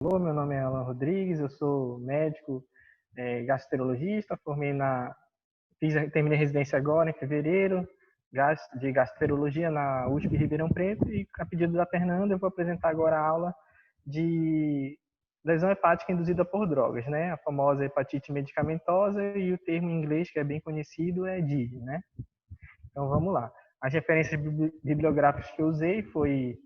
Meu nome é Alan Rodrigues, eu sou médico gastroenterologista, terminei a residência agora em fevereiro, de gastroenterologia na USP Ribeirão Preto, e a pedido da Fernanda eu vou apresentar agora a aula de lesão hepática induzida por drogas, né? A famosa hepatite medicamentosa, e o termo em inglês que é bem conhecido é DID, né? Então vamos lá. As referências bibliográficas que eu usei foi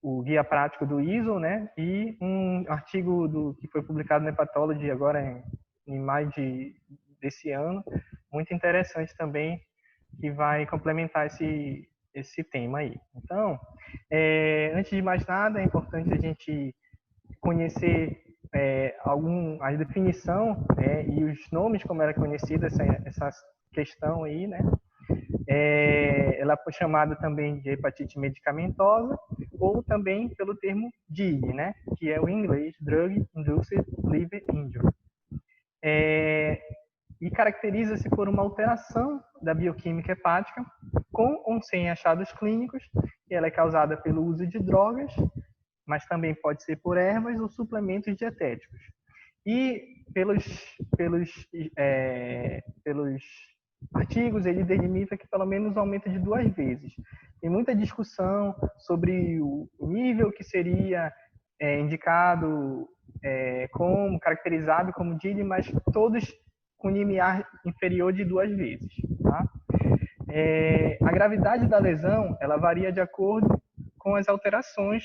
o guia prático do ISO, né? E um artigo que foi publicado no Hepatology agora em maio desse ano, muito interessante também, que vai complementar esse tema aí. Então, antes de mais nada, é importante a gente conhecer a definição, e os nomes como era conhecida essa questão aí, né? Ela foi chamada também de hepatite medicamentosa, ou também pelo termo DIG, né, que é o inglês Drug Induced Liver Injury. E caracteriza-se por uma alteração da bioquímica hepática com ou sem achados clínicos, e ela é causada pelo uso de drogas, mas também pode ser por ervas ou suplementos dietéticos. E pelos artigos, ele delimita que pelo menos aumenta de 2 vezes. Tem muita discussão sobre o nível que seria indicado como caracterizado como DILI, mas todos com limiar inferior de 2 vezes. Tá? A gravidade da lesão ela varia de acordo com as alterações,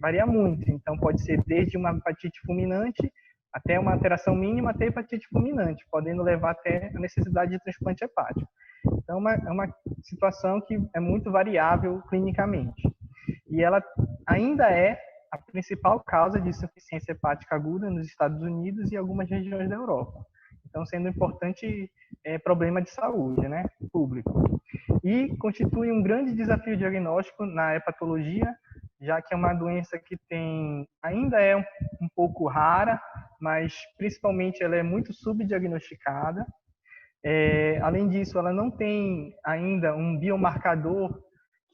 varia muito. Então, pode ser desde uma hepatite fulminante até uma alteração mínima até hepatite fulminante, podendo levar até a necessidade de transplante hepático. Então, é uma situação que é muito variável clinicamente. E ela ainda é a principal causa de insuficiência hepática aguda nos Estados Unidos e algumas regiões da Europa. Então, sendo um importante problema de saúde, né, público. E constitui um grande desafio diagnóstico na hepatologia, já que é uma doença que ainda é um pouco rara, mas principalmente ela é muito subdiagnosticada. Além disso, ela não tem ainda um biomarcador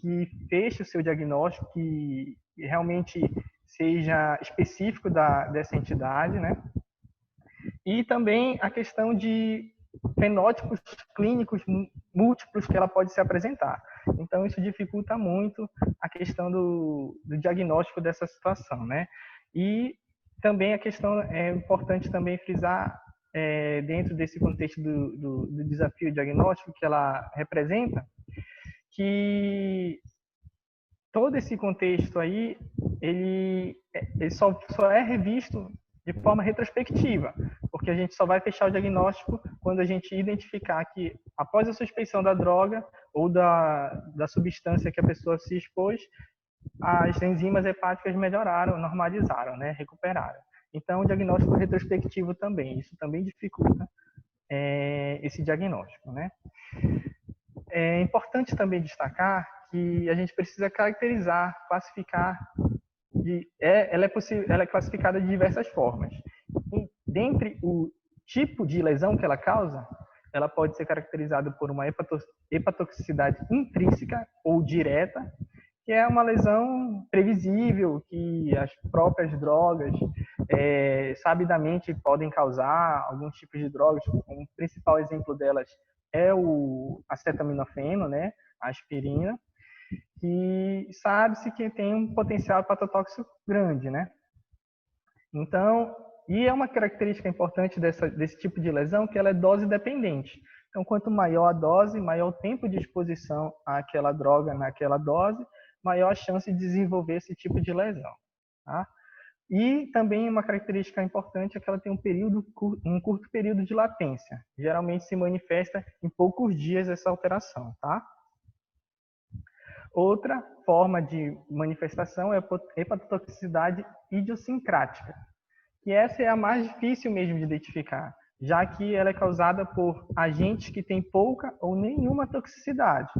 que feche o seu diagnóstico, que realmente seja específico dessa entidade, né? E também a questão de fenótipos clínicos múltiplos que ela pode se apresentar. Então, isso dificulta muito a questão do diagnóstico dessa situação, né? E também a questão, é importante também frisar, dentro desse contexto do desafio diagnóstico que ela representa, que todo esse contexto aí, ele só é revisto de forma retrospectiva, porque a gente só vai fechar o diagnóstico quando a gente identificar que, após a suspeição da droga ou da substância que a pessoa se expôs, as enzimas hepáticas melhoraram, normalizaram, né, recuperaram. Então, o diagnóstico retrospectivo também, isso também dificulta esse diagnóstico, né? É importante também destacar que a gente precisa caracterizar, classificar. Ela é classificada de diversas formas. E, dentre o tipo de lesão que ela causa, ela pode ser caracterizada por uma hepatotoxicidade intrínseca ou direta, que é uma lesão previsível, que as próprias drogas sabidamente podem causar, alguns tipos de drogas. Um principal exemplo delas é o acetaminofeno, né, a aspirina, que sabe-se que tem um potencial hepatotóxico grande, né? Então, e é uma característica importante desse tipo de lesão, que ela é dose dependente. Então, quanto maior a dose, maior o tempo de exposição àquela droga naquela dose, maior a chance de desenvolver esse tipo de lesão. Tá? E também uma característica importante é que ela tem um curto período de latência. Geralmente se manifesta em poucos dias essa alteração, tá? Outra forma de manifestação é a hepatotoxicidade idiosincrática, que essa é a mais difícil mesmo de identificar, já que ela é causada por agentes que têm pouca ou nenhuma toxicidade.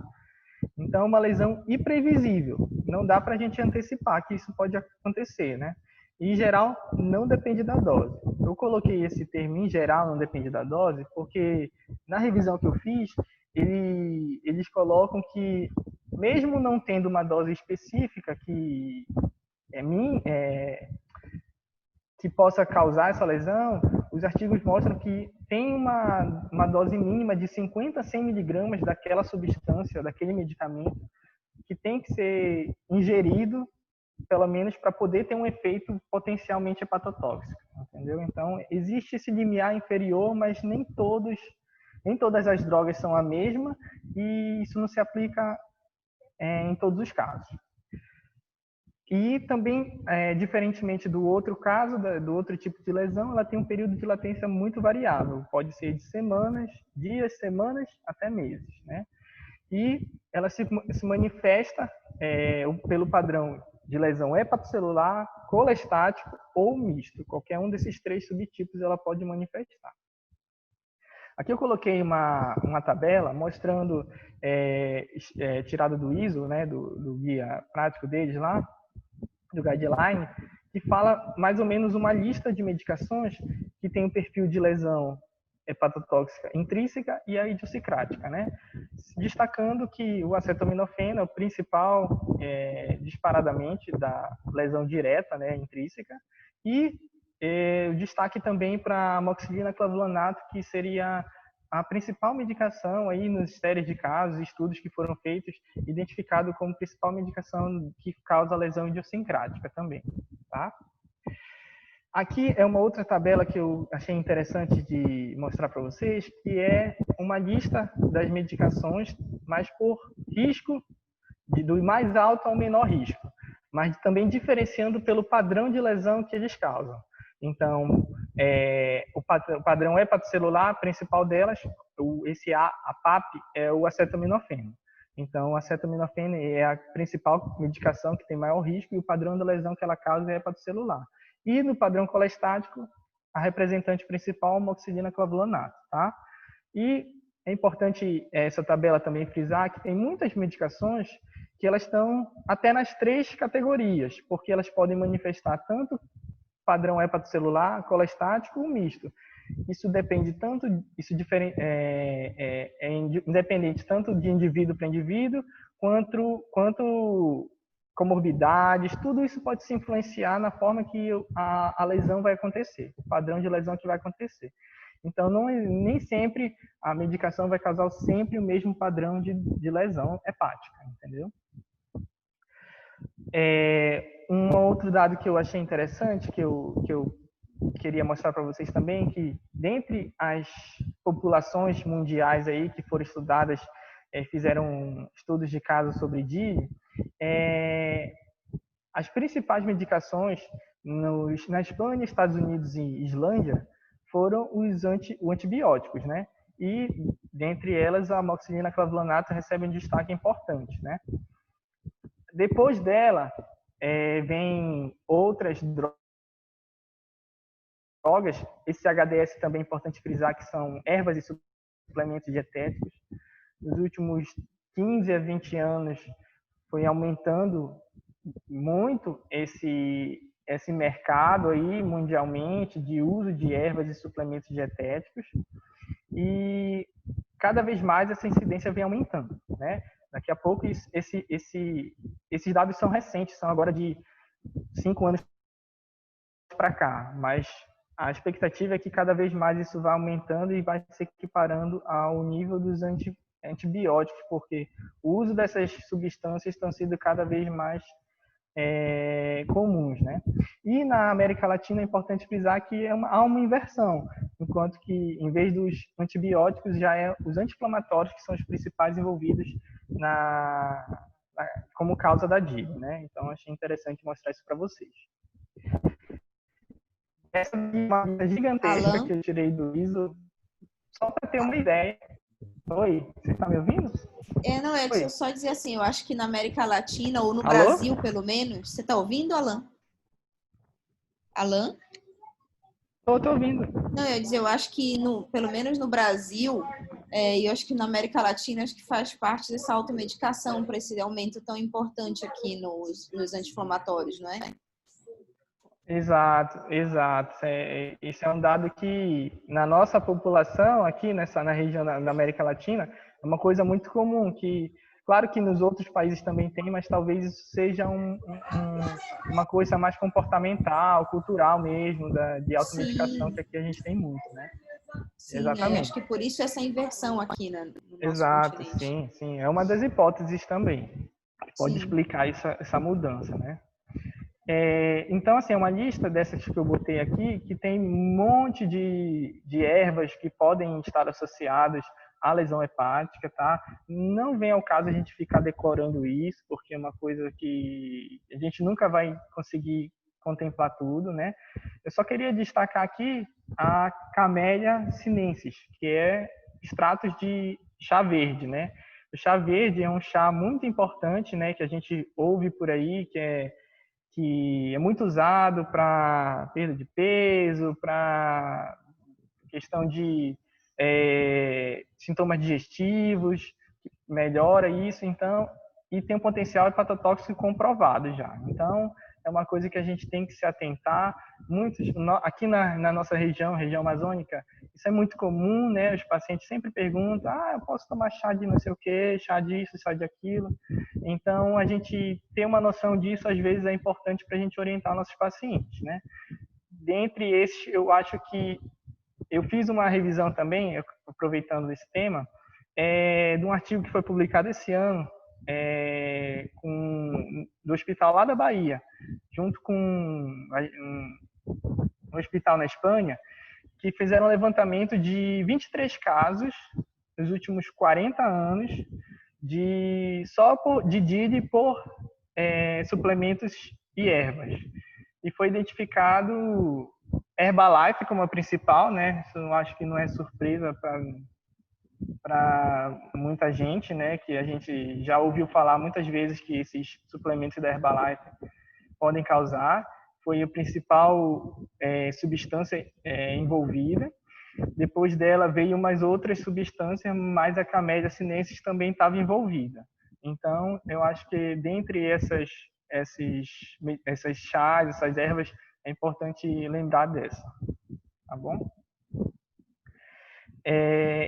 Então, é uma lesão imprevisível. Não dá para a gente antecipar que isso pode acontecer, né? E, em geral, não depende da dose. Eu coloquei esse termo em geral, não depende da dose, porque na revisão que eu fiz, eles colocam que, mesmo não tendo uma dose específica que que possa causar essa lesão, os artigos mostram que tem uma dose mínima de 50 a 100 miligramas daquela substância, daquele medicamento, que tem que ser ingerido, pelo menos para poder ter um efeito potencialmente hepatotóxico, entendeu? Então, existe esse limiar inferior, mas nem todas as drogas são a mesma e isso não se aplica em todos os casos. E também, diferentemente do outro caso, do outro tipo de lesão, ela tem um período de latência muito variável. Pode ser de semanas, dias, semanas, até meses, né? E ela se manifesta pelo padrão de lesão hepatocelular, colestático ou misto. Qualquer um desses 3 subtipos ela pode manifestar. Aqui eu coloquei uma tabela mostrando, tirada do ISO, né, do guia prático deles lá, do guideline, que fala mais ou menos uma lista de medicações que tem o perfil de lesão hepatotóxica intrínseca e a idiosincrática, né? Destacando que o acetaminofeno é o principal, disparadamente, da lesão direta, né, intrínseca, e o destaque também para a amoxicilina clavulanato, que seria a principal medicação aí nos séries de casos, estudos que foram feitos, identificado como principal medicação que causa lesão idiosincrática também, tá? Aqui é uma outra tabela que eu achei interessante de mostrar para vocês, que é uma lista das medicações, mas por risco, do mais alto ao menor risco, mas também diferenciando pelo padrão de lesão que eles causam. Então, o padrão hepatocelular, a principal delas, a PAP, é o acetaminofeno. Então, o acetaminofeno é a principal medicação que tem maior risco e o padrão da lesão que ela causa é hepatocelular. E no padrão colestático, a representante principal é a amoxicilina clavulanato, tá? E é importante essa tabela também frisar que tem muitas medicações que elas estão até nas 3 categorias, porque elas podem manifestar tanto padrão hepatocelular, colestático ou misto. Isso depende tanto, independente tanto de indivíduo para indivíduo, quanto comorbidades, tudo isso pode se influenciar na forma que a lesão vai acontecer, o padrão de lesão que vai acontecer. Então, nem sempre a medicação vai causar sempre o mesmo padrão de lesão hepática, entendeu? Um outro dado que eu achei interessante, que eu queria mostrar para vocês também, que dentre as populações mundiais aí que foram estudadas, fizeram estudos de casos sobre DILI, as principais medicações na Espanha, Estados Unidos e Islândia foram os antibióticos, né? E dentre elas a amoxicilina clavulanato recebe um destaque importante, né? Depois dela, vem outras drogas. Esse HDS também é importante frisar que são ervas e suplementos dietéticos. Nos últimos 15 a 20 anos, foi aumentando muito esse mercado aí mundialmente de uso de ervas e suplementos dietéticos. E cada vez mais essa incidência vem aumentando, né? Daqui a pouco, esses dados são recentes, são agora de 5 anos para cá, mas a expectativa é que cada vez mais isso vai aumentando e vai se equiparando ao nível dos antibióticos, porque o uso dessas substâncias estão sendo cada vez mais comuns, né? E na América Latina é importante frisar que há uma inversão, enquanto que em vez dos antibióticos já é os anti-inflamatórios que são os principais envolvidos como causa da DILI, né? Então achei interessante mostrar isso para vocês. Essa é uma lista gigantesca Alan? que eu tirei do ISO, só para ter uma ideia. Oi, você está me ouvindo? Não, deixa eu só dizer assim, eu acho que na América Latina, ou no Alô? Brasil, pelo menos... Você está ouvindo, Alan? Alan? Estou ouvindo. Não, eu ia dizer, eu acho que, pelo menos no Brasil, e eu acho que na América Latina, acho que faz parte dessa automedicação para esse aumento tão importante aqui nos anti-inflamatórios, não é? Exato. Esse é um dado que, na nossa população, aqui na região da América Latina, é uma coisa muito comum, que Claro que nos outros países também tem, mas talvez isso seja uma coisa mais comportamental, cultural mesmo, de automedicação, Sim, que aqui a gente tem muito, né? sim, Exatamente. acho que por isso essa inversão aqui no nosso Exato, continente. sim, sim. É uma das hipóteses também, que pode Sim, explicar essa mudança, né? Então, assim, é uma lista dessas que eu botei aqui, que tem um monte de ervas que podem estar associadas à lesão hepática, tá? Não vem ao caso a gente ficar decorando isso, porque é uma coisa que a gente nunca vai conseguir contemplar tudo, né? Eu só queria destacar aqui a Camellia sinensis, que é extratos de chá verde, né? O chá verde é um chá muito importante, né, que a gente ouve por aí, que é muito usado para perda de peso, para questão de sintomas digestivos, melhora isso, então, e tem um potencial hepatotóxico comprovado já. Então, é uma coisa que a gente tem que se atentar. Muitos, aqui na nossa região amazônica, isso é muito comum, né? Os pacientes sempre perguntam: eu posso tomar chá de não sei o quê, chá disso, chá de aquilo. Então, a gente ter uma noção disso, às vezes, é importante para a gente orientar nossos pacientes, né? Dentre esses, eu acho que eu fiz uma revisão também, aproveitando esse tema, de um artigo que foi publicado esse ano, do hospital lá da Bahia, junto com um hospital na Espanha, que fizeram um levantamento de 23 casos nos últimos 40 anos de DID por suplementos e ervas. E foi identificado Herbalife como a principal, né? Isso eu acho que não é surpresa para muita gente, né? Que a gente já ouviu falar muitas vezes que esses suplementos da Herbalife podem causar. Foi a principal substância envolvida. Depois dela veio umas outras substâncias, mas a Camellia sinensis também estava envolvida. Então, eu acho que dentre essas chás, essas ervas, é importante lembrar dessa, tá bom?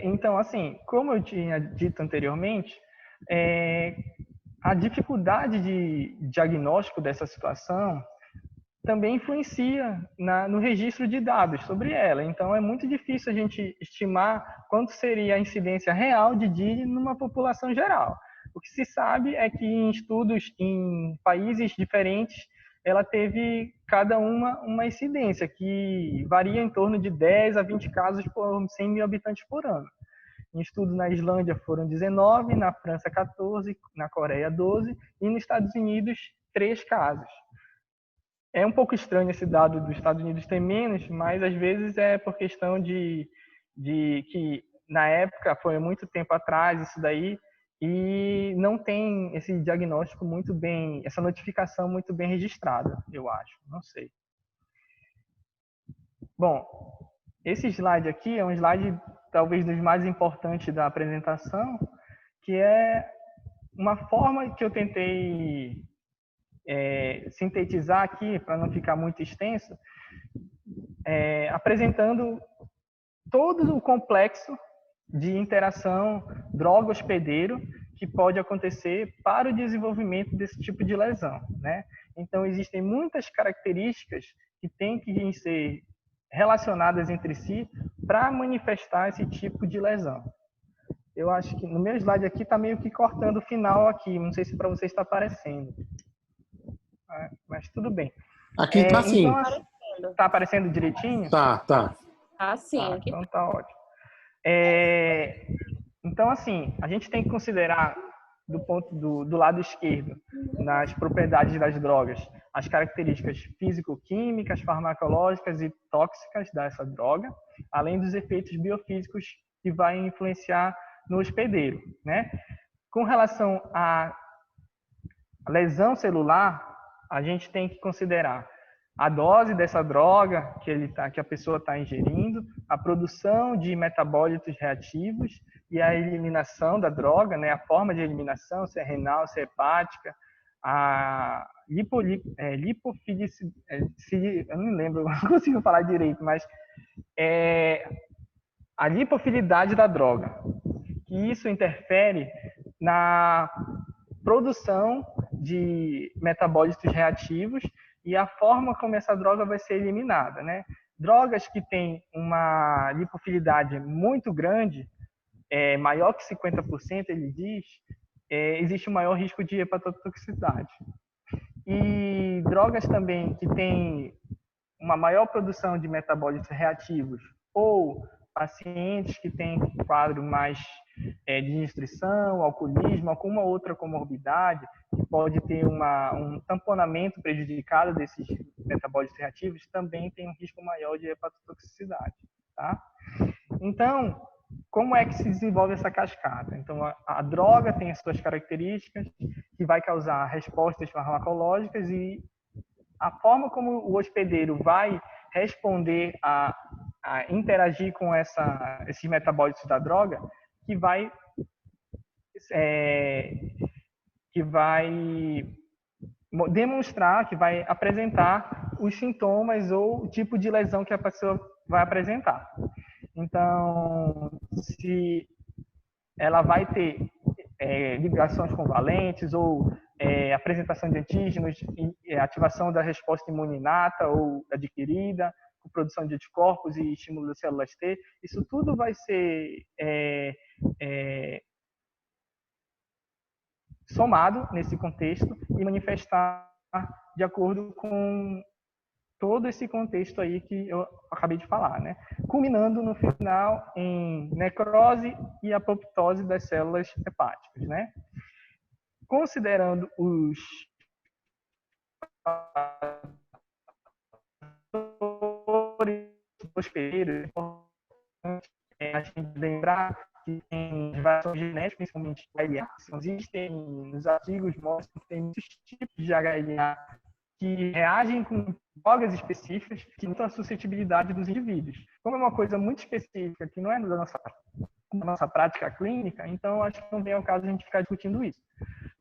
Então, assim, como eu tinha dito anteriormente, a dificuldade de diagnóstico dessa situação também influencia no registro de dados sobre ela. Então, é muito difícil a gente estimar quanto seria a incidência real de DID numa população geral. O que se sabe é que em estudos em países diferentes, ela teve cada uma incidência, que varia em torno de 10 a 20 casos por 100 mil habitantes por ano. Em estudos na Islândia foram 19, na França 14, na Coreia 12 e nos Estados Unidos 3 casos. É um pouco estranho esse dado dos Estados Unidos ter menos, mas às vezes é por questão de que na época foi muito tempo atrás isso daí e não tem esse diagnóstico muito bem, essa notificação muito bem registrada, eu acho, não sei. Bom, esse slide aqui é um slide talvez dos mais importantes da apresentação, que é uma forma que eu tentei sintetizar aqui, para não ficar muito extenso, apresentando todo o complexo de interação droga-hospedeiro que pode acontecer para o desenvolvimento desse tipo de lesão, né? Então, existem muitas características que têm que ser relacionadas entre si para manifestar esse tipo de lesão. Eu acho que no meu slide aqui está meio que cortando o final aqui, não sei se para você está aparecendo, mas tudo bem. Aqui tá sim. Então, está aparecendo direitinho? Tá. Ah, sim. Tá, então tá ótimo. Então, assim, a gente tem que considerar do ponto do lado esquerdo, nas propriedades das drogas, as características físico-químicas, farmacológicas e tóxicas dessa droga, além dos efeitos biofísicos que vai influenciar no hospedeiro, né? Com relação à lesão celular, a gente tem que considerar a dose dessa droga que a pessoa está ingerindo, a produção de metabólitos reativos e a eliminação da droga, né, a forma de eliminação, se é renal, se é hepática, a lipofilicidade, eu não lembro, não consigo falar direito, mas a lipofilidade da droga. Que isso interfere na produção de metabólitos reativos e a forma como essa droga vai ser eliminada, né? Drogas que têm uma lipofilidade muito grande, maior que 50%, ele diz, existe um maior risco de hepatotoxicidade. E drogas também que têm uma maior produção de metabólitos reativos ou pacientes que têm quadro mais de nutrição, alcoolismo, alguma outra comorbidade, que pode ter um tamponamento prejudicado desses metabólitos reativos, também tem um risco maior de hepatotoxicidade. Tá? Então, como é que se desenvolve essa cascata? Então, a droga tem as suas características, que vai causar respostas farmacológicas, e a forma como o hospedeiro vai responder a interagir com esses metabólitos da droga, que vai demonstrar, que vai apresentar os sintomas ou o tipo de lesão que a pessoa vai apresentar. Então, se ela vai ter ligações convalentes ou apresentação de antígenos, ativação da resposta imune inata ou adquirida, com produção de anticorpos e estímulo das células T, isso tudo vai ser somado nesse contexto e manifestar de acordo com todo esse contexto aí que eu acabei de falar, né? Culminando no final em necrose e apoptose das células hepáticas, né? Considerando os hospedeiros, a gente lembrar que tem variações genéticas, principalmente HLA, existem nos artigos, mostram que tem muitos tipos de HLA que reagem com drogas específicas que aumentam a suscetibilidade dos indivíduos. Como é uma coisa muito específica, que não é da nossa prática clínica, então acho que não vem ao caso a gente ficar discutindo isso.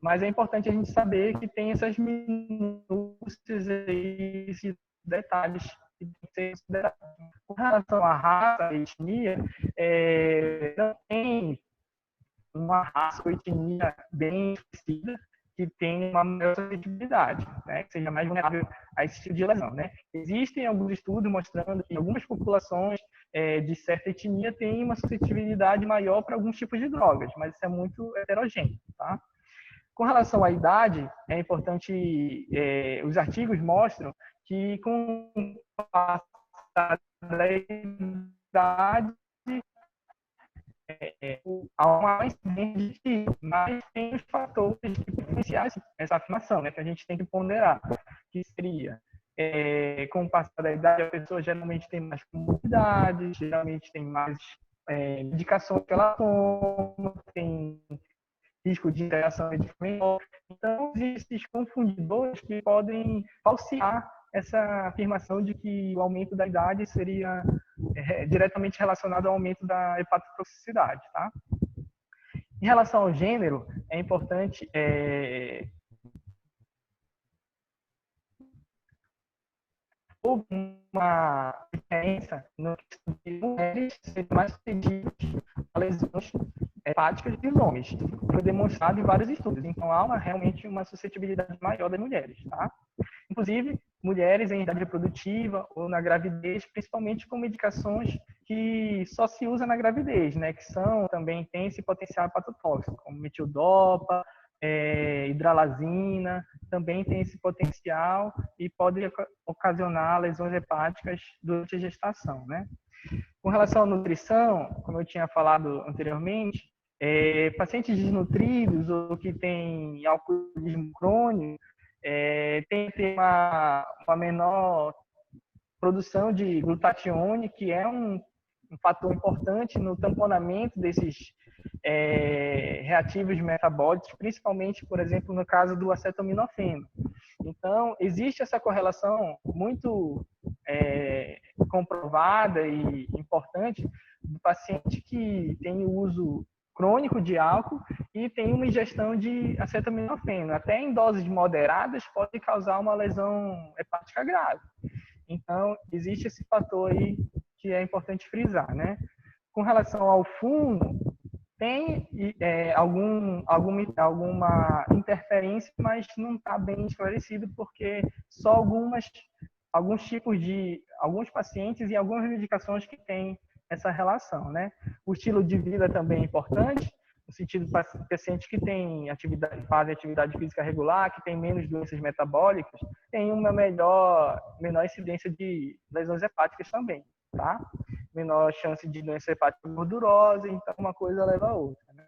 Mas é importante a gente saber que tem essas minúcias aí, esses detalhes que tem que ser considerados. Com relação à raça, à etnia, não tem uma raça ou etnia bem conhecida que tenha uma maior suscetibilidade, né, que seja mais vulnerável a esse tipo de lesão, né? Existem alguns estudos mostrando que algumas populações de certa etnia têm uma suscetibilidade maior para alguns tipos de drogas, mas isso é muito heterogêneo, tá? Com relação à idade, é importante, os artigos mostram que com o passar da idade, há uma incidência de mas tem os fatores que influenciam essa afirmação, né, que a gente tem que ponderar, que seria, com o passar da idade, a pessoa geralmente tem mais comorbidades, geralmente tem mais medicações que ela toma, tem risco de interação medicamentosa. Então, existem esses confundidores que podem falsear essa afirmação de que o aumento da idade seria diretamente relacionado ao aumento da hepatotoxicidade, tá? Em relação ao gênero, é importante houve uma diferença no que mulheres serem mais suscetíveis a lesões hepáticas que os homens. Foi demonstrado em vários estudos. Então, há realmente uma suscetibilidade maior das mulheres, tá? Inclusive, mulheres em idade reprodutiva ou na gravidez, principalmente com medicações que só se usa na gravidez, né? Que também tem esse potencial hepatotóxico, como metildopa, hidralazina, também tem esse potencial e pode ocasionar lesões hepáticas durante a gestação, né? Com relação à nutrição, como eu tinha falado anteriormente, pacientes desnutridos ou que têm alcoolismo crônico tem que ter uma menor produção de glutatione, que é um fator importante no tamponamento desses reativos metabólicos, principalmente, por exemplo, no caso do acetaminofeno. Então, existe essa correlação muito comprovada e importante do paciente que tem o uso crônico de álcool e tem uma ingestão de acetaminofeno. Até em doses moderadas pode causar uma lesão hepática grave. Então, existe esse fator aí que é importante frisar, né? Com relação ao fumo, Tem alguma interferência, mas não está bem esclarecido, porque só alguns pacientes e algumas medicações que têm essa relação, né? O estilo de vida também é importante, no sentido de pacientes que fazem atividade física regular, que têm menos doenças metabólicas, tem uma menor incidência de lesões hepáticas também, tá? Menor chance de doença hepática gordurosa, então uma coisa leva a outra, né?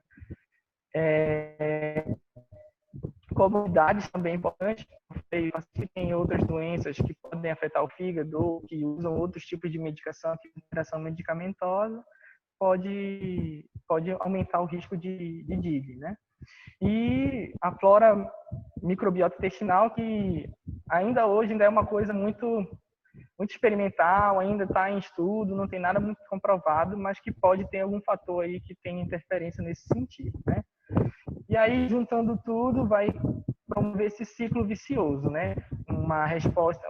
Comorbidades também é importante, porque se tem outras doenças que podem afetar o fígado, que usam outros tipos de medicação, que interação medicamentosa, pode aumentar o risco de DIG, né? E a flora microbiota intestinal, que ainda é uma coisa muito experimental, ainda está em estudo, não tem nada muito comprovado, mas que pode ter algum fator aí que tem interferência nesse sentido, né? E aí, juntando tudo, vai promover esse ciclo vicioso, né?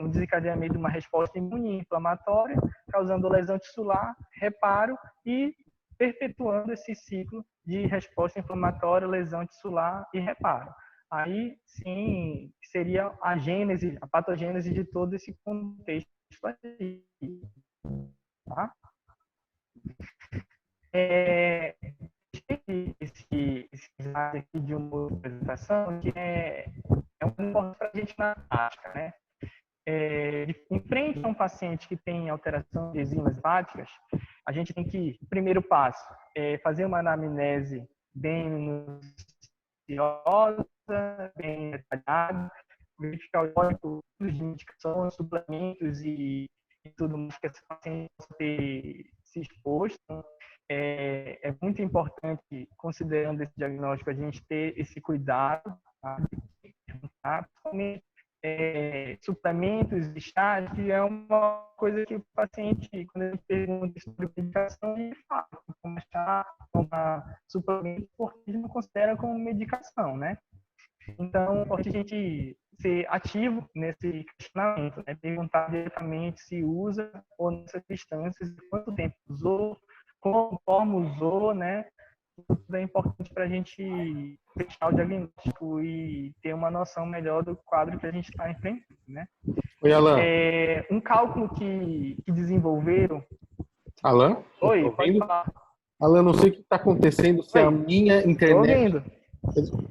Um desencadeamento de uma resposta imune inflamatória, causando lesão tissular, reparo e perpetuando esse ciclo de resposta inflamatória, lesão tissular e reparo. Aí, sim, seria a patogênese de todo esse contexto aí, tá? Esse slide aqui de uma outra apresentação que é muito importante para a gente na prática, né? Em frente a um paciente que tem alteração de enzimas hepáticas, a gente tem que, primeiro passo, fazer uma anamnese bem minuciosa, bem detalhada, verificar o histórico de medicações, suplementos e tudo mais que esse paciente possa ter se exposto. É muito importante, considerando esse diagnóstico, a gente ter esse cuidado, tá? Principalmente suplementos e chás, que é uma coisa que o paciente, quando ele pergunta sobre medicação, ele fala, como chá, como suplemento, porque ele não considera como medicação, né? Então, é importante a gente ser ativo nesse questionamento, né? Perguntar diretamente se usa ou nessas substâncias, quanto tempo usou, como usou, né? Tudo é importante para a gente fechar o diagnóstico e ter uma noção melhor do quadro que a gente está enfrentando, né? Oi, Alan. Um cálculo que desenvolveram... Alan? Oi, pode falar. Alan, não sei o que está acontecendo, se Oi, a minha tô internet... ouvindo.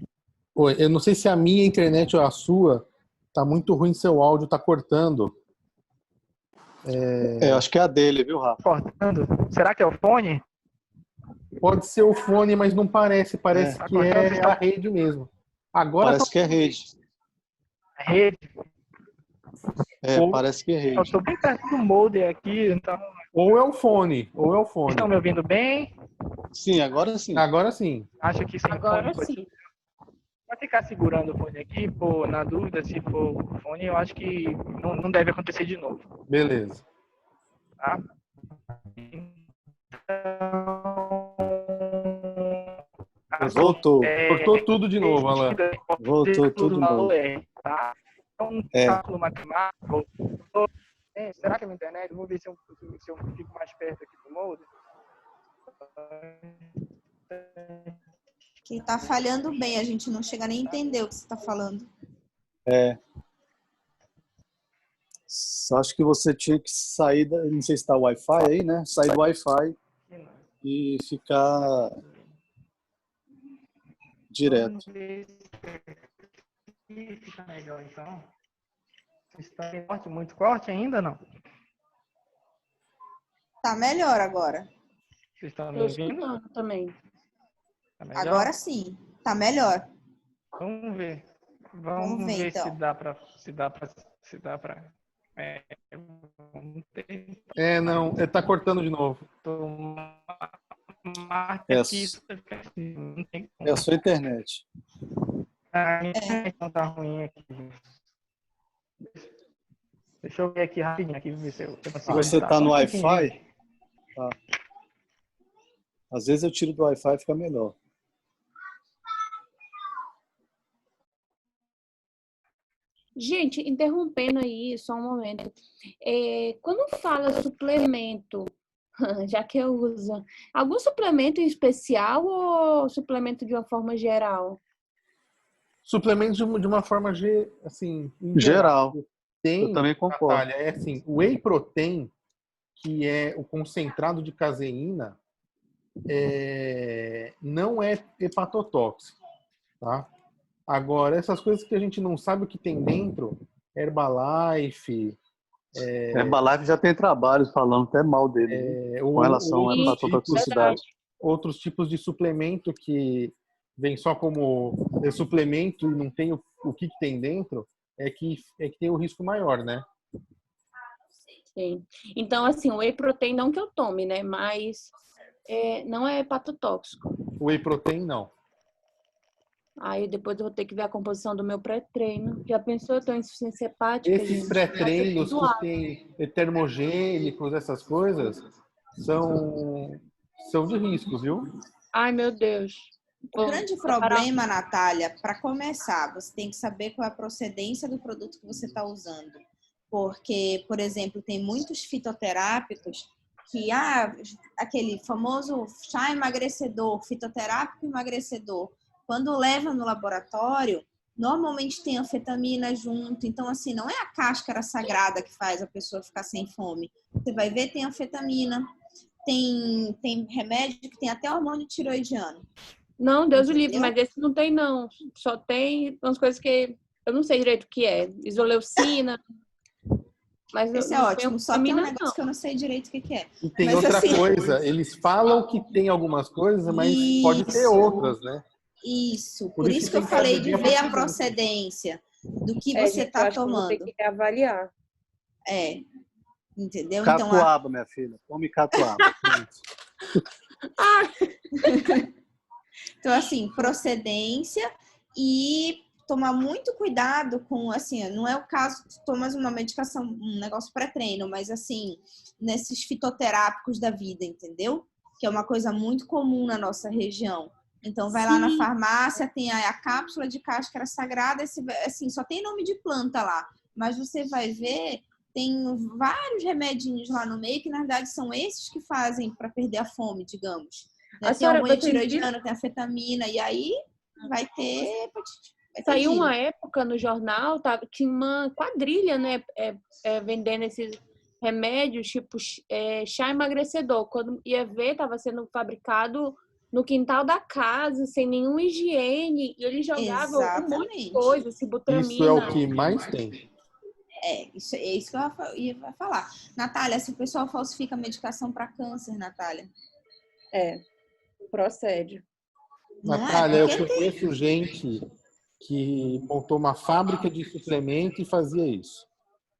Oi, eu não sei se a minha internet ou a sua está muito ruim, seu áudio está cortando. Acho que é a dele, viu, Rafa? Cortando. Será que é o fone? Pode ser o fone, mas não parece. Parece Tá que cortando, é a rede mesmo. Agora Parece que é rede. Rede. Parece que é Eu rede. estou bem perto do modem aqui, então... Ou é o fone, ou é o fone. Estão me ouvindo bem? Sim, agora sim. Agora sim. Acho que sem Agora fone... sim. Pode ficar segurando o fone aqui, na dúvida, se for o fone, eu acho que não deve acontecer de novo. Beleza. Tá? Voltou. Cortou tudo de novo, Alan. Voltou tudo de novo. Tá? Então, cálculo matemático. Voltou. Será que é a minha internet? Vou ver se eu fico mais perto aqui do modem. Que tá falhando bem, a gente não chega nem a entender o que você tá falando. Só acho que você tinha que sair, não sei se está Wi-Fi aí, né? Sair do Wi-Fi e ficar direto. Fica melhor, então. Está em corte, muito corte ainda, não? Tá melhor agora. Vocês estão me Tô ouvindo? escutando também. Tá melhor? Agora sim, tá melhor. Vamos ver. Vamos ver, então. se dá para vamos Não, tá cortando de novo. É a sua internet. A minha internet não tá ruim aqui. Deixa eu ver aqui rapidinho, aqui, ver se eu consigo Você ajustar. está no Só um pouquinho, Wi-Fi? gente. Tá. Às vezes eu tiro do Wi-Fi e fica melhor. Gente, interrompendo aí, só um momento. Quando fala suplemento já que eu uso. Algum suplemento em especial ou suplemento de uma forma geral? Suplementos de uma forma assim, em Geral. Eu Tem, também concordo. Natália, é assim, o whey protein, que é o concentrado de caseína, não é hepatotóxico, tá? Agora, essas coisas que a gente não sabe o que tem dentro, Herbalife, Herbalife já tem trabalhos falando até mal dele, viu? Com relação à outros hepatotoxicidade. outros tipos de suplemento que vem só como suplemento e não tem o que tem dentro, é que tem o risco maior, né? Sim. Então, assim, o whey protein, não que eu tome, né? Mas não é hepatotóxico. O whey protein, não. Aí depois eu vou ter que ver a composição do meu pré-treino. Já pensou? Eu tenho insuficiência hepática, Esses gente. pré-treinos que tem termogênicos, essas coisas, são de risco, viu? Ai, meu Deus. O grande problema, Natália, para começar, você tem que saber qual é a procedência do produto que você está usando. Porque, por exemplo, tem muitos fitoterápicos que, aquele famoso chá emagrecedor, fitoterápico emagrecedor, quando leva no laboratório, normalmente tem anfetamina junto. Então, assim, não é a cáscara sagrada que faz a pessoa ficar sem fome. Você vai ver, tem anfetamina, tem remédio que tem até hormônio tiroidiano. Não, Deus o livre, mas esse não tem, não. Só tem umas coisas que eu não sei direito o que é. Isoleucina. Mas esse é ótimo, só tem um negócio que eu não sei direito o que é. E tem mas, outra assim, coisa, eles falam que tem algumas coisas, mas pode ter outras, né? Isso, por isso que eu falei de ver a procedência do que você está tomando. Vou ter que avaliar. Entendeu? Catuaba, minha filha. Come catuaba. Então, assim, procedência e tomar muito cuidado com, assim, não é o caso de tomar uma medicação, um negócio pré-treino, mas, assim, nesses fitoterápicos da vida, entendeu? Que é uma coisa muito comum na nossa região. Então, vai lá na farmácia, tem a cápsula de cáscara sagrada, assim, só tem nome de planta lá, mas você vai ver, tem vários remedinhos lá no meio que, na verdade, são esses que fazem para perder a fome, digamos. Tem hormônio tiroidiano, tem anfetamina, e aí vai ter... Saiu uma época no jornal, tinha uma quadrilha, né, vendendo esses remédios, tipo chá emagrecedor. Quando ia ver, estava sendo fabricado no quintal da casa, sem nenhuma higiene, e eles jogavam um monte de coisa, sibutramina. Isso é o que mais tem. Isso é isso que eu ia falar. Natália, se o pessoal falsifica medicação para câncer, Natália? Procede. Natália, eu conheço gente que montou uma fábrica de suplemento e fazia isso.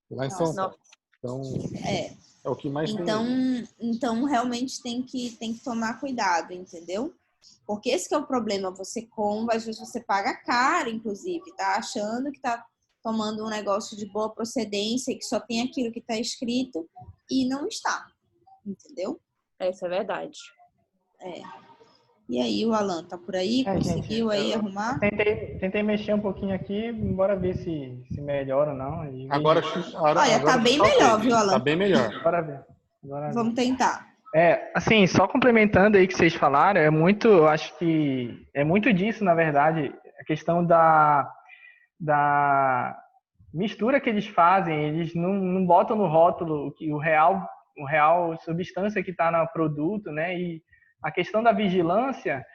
Lá em São Paulo. Então, é o que mais tem. Então, realmente tem que tomar cuidado, entendeu? Porque esse que é o problema. Você compra, às vezes você paga caro, inclusive, tá achando que tá tomando um negócio de boa procedência e que só tem aquilo que está escrito e não está, entendeu? Isso é verdade. E aí, o Alan, tá por aí? Conseguiu gente, aí arrumar? Tentei mexer um pouquinho aqui, bora ver se melhora ou não. Agora tá bem melhor, viu, Alan? Tá bem melhor. Bora ver. Vamos tentar. Assim, só complementando aí que vocês falaram, eu acho que é muito disso, na verdade, a questão da mistura que eles fazem, eles não botam no rótulo o real substância que está no produto, né? E a questão da vigilância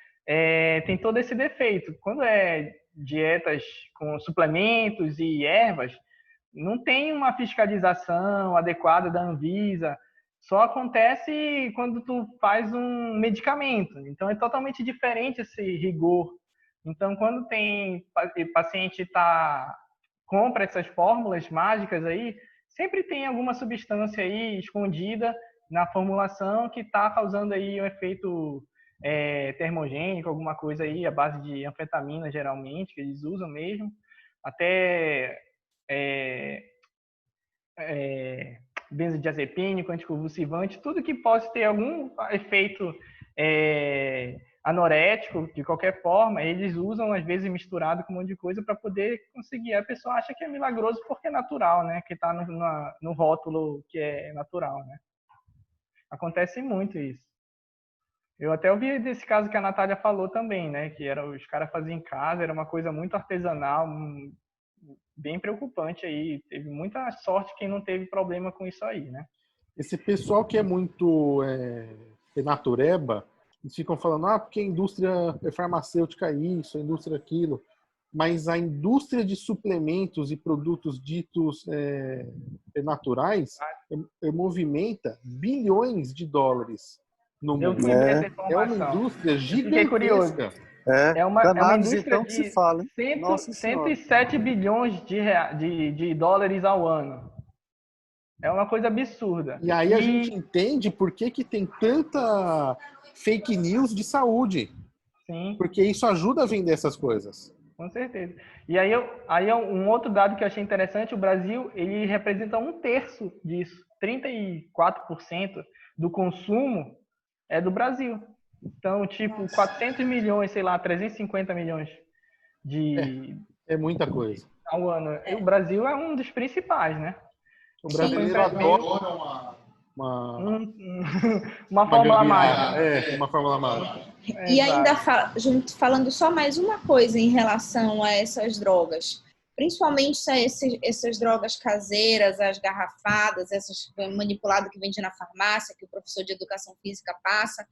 tem todo esse defeito. Quando é dietas com suplementos e ervas, não tem uma fiscalização adequada da Anvisa. Só acontece quando tu faz um medicamento. Então, é totalmente diferente esse rigor. Então, quando tem paciente compra essas fórmulas mágicas aí, sempre tem alguma substância aí escondida na formulação que está causando aí um efeito termogênico, alguma coisa aí, à base de anfetamina, geralmente, que eles usam mesmo. Até benzodiazepínico, anticonvulsivante, tudo que possa ter algum efeito anorético, de qualquer forma, eles usam, às vezes, misturado com um monte de coisa para poder conseguir. A pessoa acha que é milagroso porque é natural, né? Que está no rótulo que é natural, né? Acontece muito isso. Eu até ouvi desse caso que a Natália falou também, né? Que era, os caras faziam em casa, era uma coisa muito artesanal, bem preocupante aí. Teve muita sorte quem não teve problema com isso aí, né? Esse pessoal que é muito natureba, eles ficam falando, porque a indústria farmacêutica é isso, a indústria é aquilo. Mas a indústria de suplementos e produtos ditos naturais movimenta bilhões de dólares no mundo. É uma indústria gigantesca. É uma indústria então, de se fala, 107 bilhões de dólares ao ano. É uma coisa absurda. E aí a gente entende por que tem tanta fake news de saúde. Sim. Porque isso ajuda a vender essas coisas. Com certeza. E aí um outro dado que eu achei interessante, o Brasil, ele representa 1/3 disso. 34% do consumo é do Brasil. Então, tipo, 400 milhões, sei lá, 350 milhões É muita coisa. Ao ano. E o Brasil é um dos principais, né? O brasileiro adora uma fórmula mágica. Uma fórmula mágica. E ainda falando só mais uma coisa em relação a essas drogas. Principalmente essas drogas caseiras, as garrafadas, essas manipuladas que vende na farmácia, que o professor de educação física passa,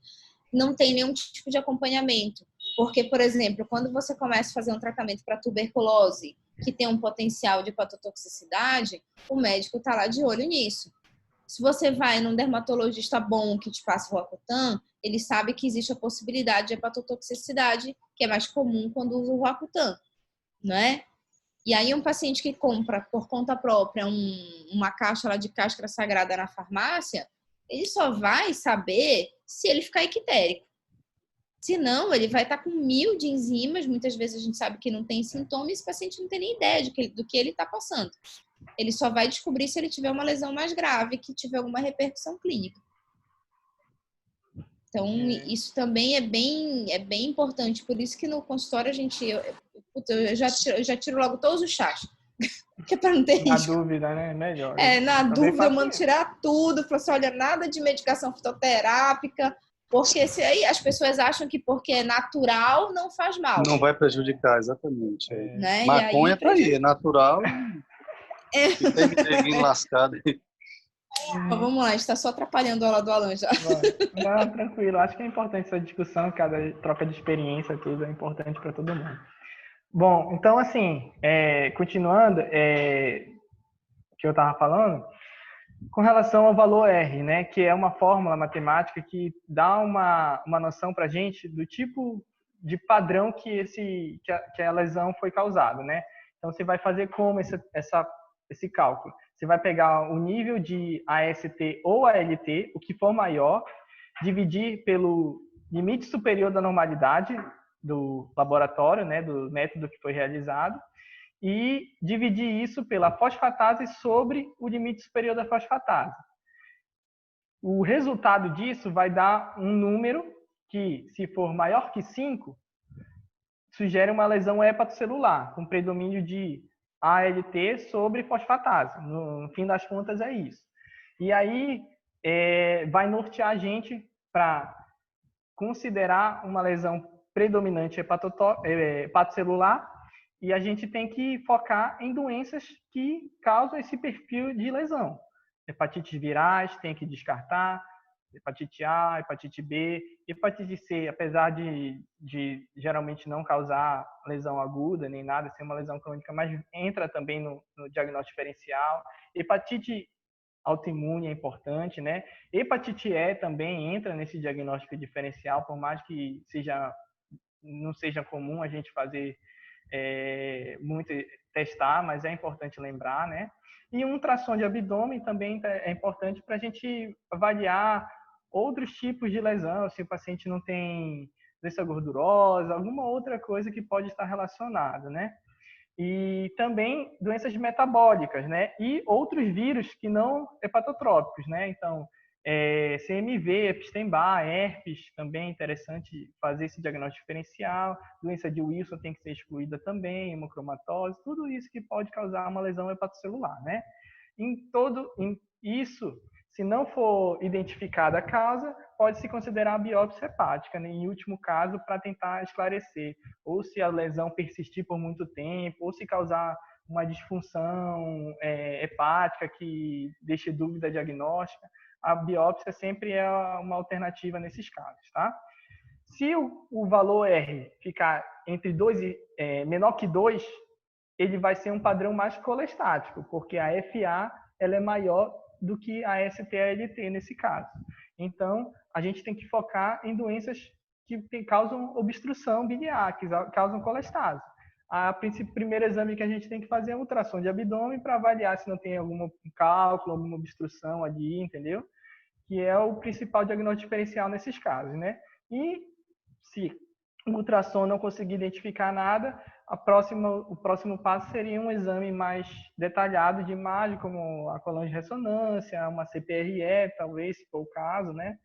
não tem nenhum tipo de acompanhamento. Porque, por exemplo, quando você começa a fazer um tratamento para tuberculose, que tem um potencial de hepatotoxicidade, o médico está lá de olho nisso. Se você vai num dermatologista bom que te passa o Roacutan, ele sabe que existe a possibilidade de hepatotoxicidade, que é mais comum quando usa o Roacutan, não é? E aí um paciente que compra por conta própria uma caixa lá de cáscara sagrada na farmácia, ele só vai saber se ele ficar ictérico. Se não, ele vai estar com 1000 de enzimas, muitas vezes a gente sabe que não tem sintoma e esse paciente não tem nem ideia do que ele está passando. Ele só vai descobrir se ele tiver uma lesão mais grave, que tiver alguma repercussão clínica. Então, isso também é bem importante. Por isso que no consultório eu já tiro logo todos os chás. Que é para não ter risco. Na dúvida, né? Melhor. Na dúvida, eu mando tirar tudo. Falo assim, olha, nada de medicação fitoterápica. Porque as pessoas acham que porque é natural não faz mal. Não vai prejudicar, exatamente. Né? Maconha tá aí, é natural. Tem que ter lascado aí. Vamos lá, a gente está só atrapalhando a aula do Alan já. Não, tranquilo. Acho que é importante essa discussão, cada troca de experiência, tudo é importante para todo mundo. Bom, então, assim, continuando, que eu estava falando, com relação ao valor R, né, que é uma fórmula matemática que dá uma noção para a gente do tipo de padrão que a lesão foi causada, né? Então, você vai fazer como esse cálculo? Você vai pegar o nível de AST ou ALT, o que for maior, dividir pelo limite superior da normalidade do laboratório, né, do método que foi realizado, e dividir isso pela fosfatase sobre o limite superior da fosfatase. O resultado disso vai dar um número que, se for maior que 5, sugere uma lesão hepatocelular, com predomínio de ALT sobre fosfatase. No fim das contas, é isso. E aí, vai nortear a gente para considerar uma lesão predominante hepatocelular, e a gente tem que focar em doenças que causam esse perfil de lesão. Hepatites virais, tem que descartar, hepatite A, hepatite B, hepatite C, apesar de geralmente não causar lesão aguda nem nada, ser uma lesão crônica, mas entra também no diagnóstico diferencial. Hepatite autoimune é importante, né? Hepatite E também entra nesse diagnóstico diferencial, por mais que não seja comum a gente fazer muito testar, mas é importante lembrar, né? E um ultrassom de abdômen também é importante para a gente avaliar outros tipos de lesão, se o paciente não tem doença gordurosa, alguma outra coisa que pode estar relacionada, né? E também doenças metabólicas, né? E outros vírus que não hepatotrópicos, né? Então, CMV, Epstein-Barr, herpes, também é interessante fazer esse diagnóstico diferencial. Doença de Wilson tem que ser excluída também, hemocromatose, tudo isso que pode causar uma lesão hepatocelular, né? Isso Se não for identificada a causa, pode-se considerar a biópsia hepática, né, em último caso, para tentar esclarecer, ou se a lesão persistir por muito tempo, ou se causar uma disfunção hepática que deixe dúvida diagnóstica. A biópsia sempre é uma alternativa nesses casos, tá? Se o valor R ficar entre 2 menor que 2, ele vai ser um padrão mais colestático, porque a FA ela é maior do que a ST-ALT nesse caso. Então, a gente tem que focar em doenças que causam obstrução biliar, que causam colestase. O primeiro exame que a gente tem que fazer é a ultrassom de abdômen para avaliar se não tem algum cálculo, alguma obstrução ali, entendeu? Que é o principal diagnóstico diferencial nesses casos, né? E se o ultrassom não conseguir identificar nada, o próximo passo seria um exame mais detalhado de imagem, como a coluna de ressonância, uma CPRE, talvez, se for o caso, né?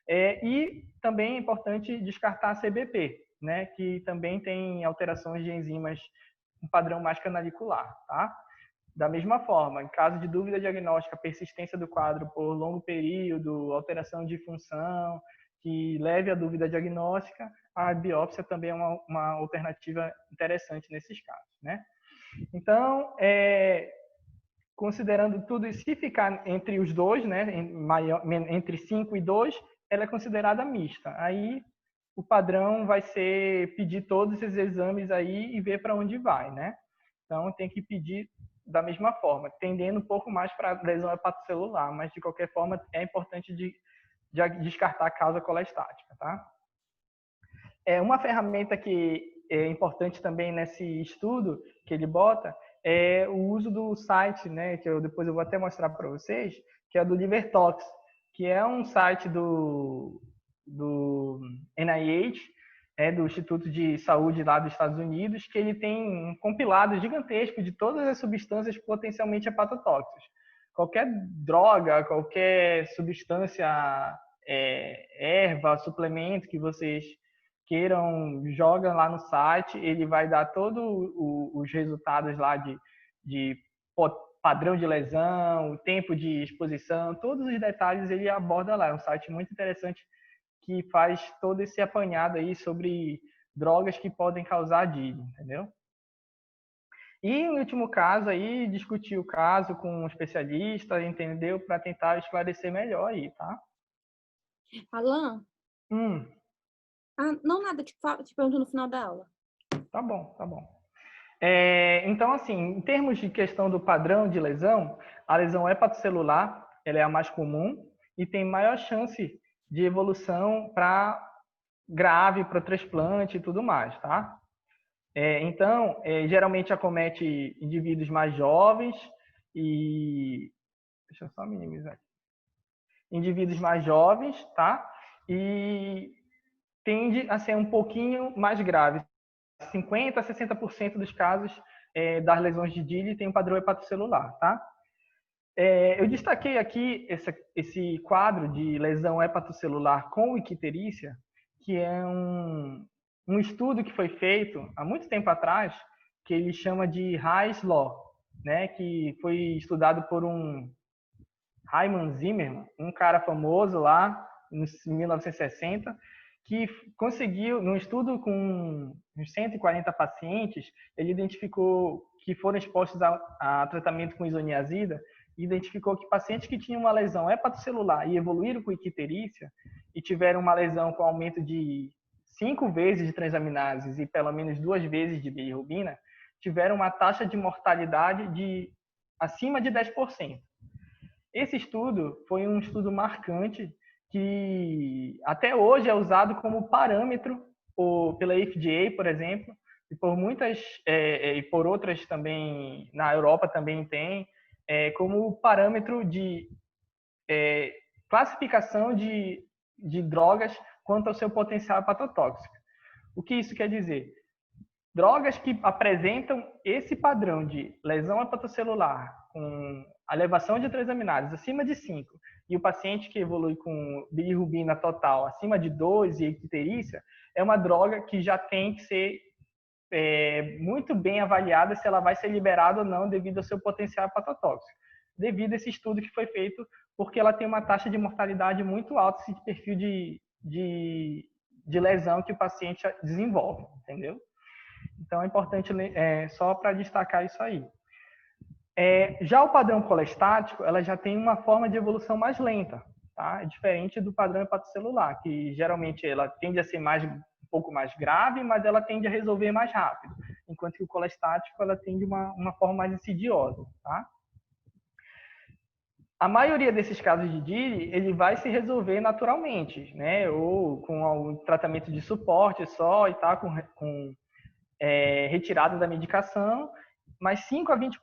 E também é importante descartar a CBP, né? Que também tem alterações de enzimas, um padrão mais canalicular, tá? Da mesma forma, em caso de dúvida diagnóstica, persistência do quadro por longo período, alteração de função, que leve à dúvida diagnóstica, a biópsia também é uma alternativa interessante nesses casos, né? Então, considerando tudo isso, se ficar entre os dois, né, entre 5 e 2, ela é considerada mista. Aí, o padrão vai ser pedir todos esses exames aí e ver para onde vai, né? Então, tem que pedir da mesma forma, tendendo um pouco mais para lesão hepatocelular, mas, de qualquer forma, é importante de descartar a causa colestática, tá? Uma ferramenta que é importante também nesse estudo que ele bota é o uso do site, né, que depois eu vou até mostrar para vocês, que é do LiverTox, que é um site do NIH, do Instituto de Saúde lá dos Estados Unidos, que ele tem um compilado gigantesco de todas as substâncias potencialmente hepatotóxicas. Qualquer droga, qualquer substância, erva, suplemento que vocês queiram, joga lá no site, ele vai dar todos os resultados lá de padrão de lesão, o tempo de exposição, todos os detalhes ele aborda lá. É um site muito interessante que faz todo esse apanhado aí sobre drogas que podem causar DILI, entendeu? E, no último caso, aí, discutir o caso com um especialista, entendeu? Para tentar esclarecer melhor aí, tá? Alan? Não, nada, te pergunto no final da aula. Tá bom, tá bom. Então, assim, em termos de questão do padrão de lesão, a lesão hepatocelular, ela é a mais comum e tem maior chance de evolução para grave, para transplante e tudo mais, tá? Então, geralmente acomete indivíduos mais jovens e... Deixa eu só minimizar aqui. Indivíduos mais jovens, tá? E tende a ser um pouquinho mais grave. 50% a 60% dos casos das lesões de DILI tem um padrão hepatocelular, tá? Eu destaquei aqui esse quadro de lesão hepatocelular com icterícia, que é um estudo que foi feito há muito tempo atrás, que ele chama de Reis Law, né? Que foi estudado por um Raymond Zimmerman, um cara famoso lá em 1960, que conseguiu, num estudo com uns 140 pacientes, ele identificou que foram expostos a tratamento com isoniazida, e identificou que pacientes que tinham uma lesão hepatocelular e evoluíram com icterícia e tiveram uma lesão com aumento de 5 vezes de transaminases e pelo menos 2 vezes de bilirrubina, tiveram uma taxa de mortalidade de acima de 10%. Esse estudo foi um estudo marcante que até hoje é usado como parâmetro pela FDA, por exemplo, e por muitas e por outras também na Europa também tem, como parâmetro de classificação de drogas quanto ao seu potencial hepatotóxico. O que isso quer dizer? Drogas que apresentam esse padrão de lesão hepatocelular com elevação de transaminases acima de 5 e o paciente que evolui com bilirrubina total acima de 2 e icterícia, é uma droga que já tem que ser muito bem avaliada se ela vai ser liberada ou não devido ao seu potencial hepatotóxico, devido a esse estudo que foi feito porque ela tem uma taxa de mortalidade muito alta, esse perfil de lesão que o paciente desenvolve, entendeu? Então, é importante só para destacar isso aí. Já o padrão colestático, ela já tem uma forma de evolução mais lenta, tá? É diferente do padrão hepatocelular, que geralmente ela tende a ser um pouco mais grave, mas ela tende a resolver mais rápido, enquanto que o colestático, ela tende uma forma mais insidiosa, tá? A maioria desses casos de DILI, ele vai se resolver naturalmente, né? Ou com um tratamento de suporte só e tal, com retirada da medicação, mas 5 a 20%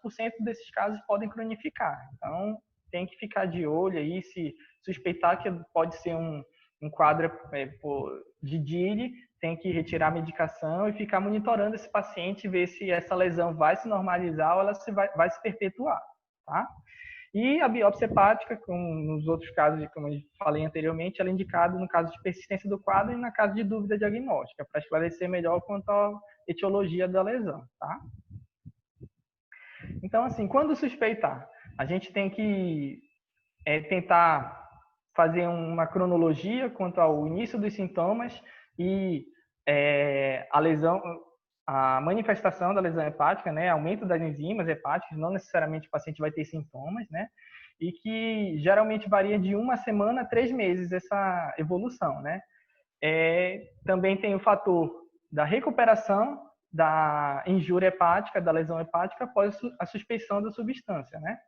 desses casos podem cronificar. Então, tem que ficar de olho aí, se suspeitar que pode ser um quadro de DILI, tem que retirar a medicação e ficar monitorando esse paciente, ver se essa lesão vai se normalizar ou ela vai se perpetuar, tá? E a biópsia hepática, como nos outros casos, como eu falei anteriormente, ela é indicada no caso de persistência do quadro e na caso de dúvida diagnóstica, para esclarecer melhor quanto à etiologia da lesão, tá? Então, assim, quando suspeitar, a gente tem que tentar fazer uma cronologia quanto ao início dos sintomas e a lesão, a manifestação da lesão hepática, né, aumento das enzimas hepáticas, não necessariamente o paciente vai ter sintomas, né, e que geralmente varia de 1 semana a 3 meses essa evolução, né. Também tem o fator da recuperação da injúria hepática, da lesão hepática após a suspeição da substância, né.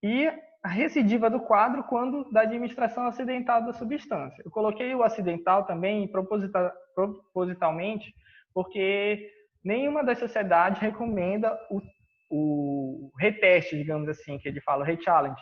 E a recidiva do quadro quando da administração acidental da substância. Eu coloquei o acidental também propositalmente, porque nenhuma das sociedades recomenda o reteste, digamos assim, que ele fala, o rechallenge.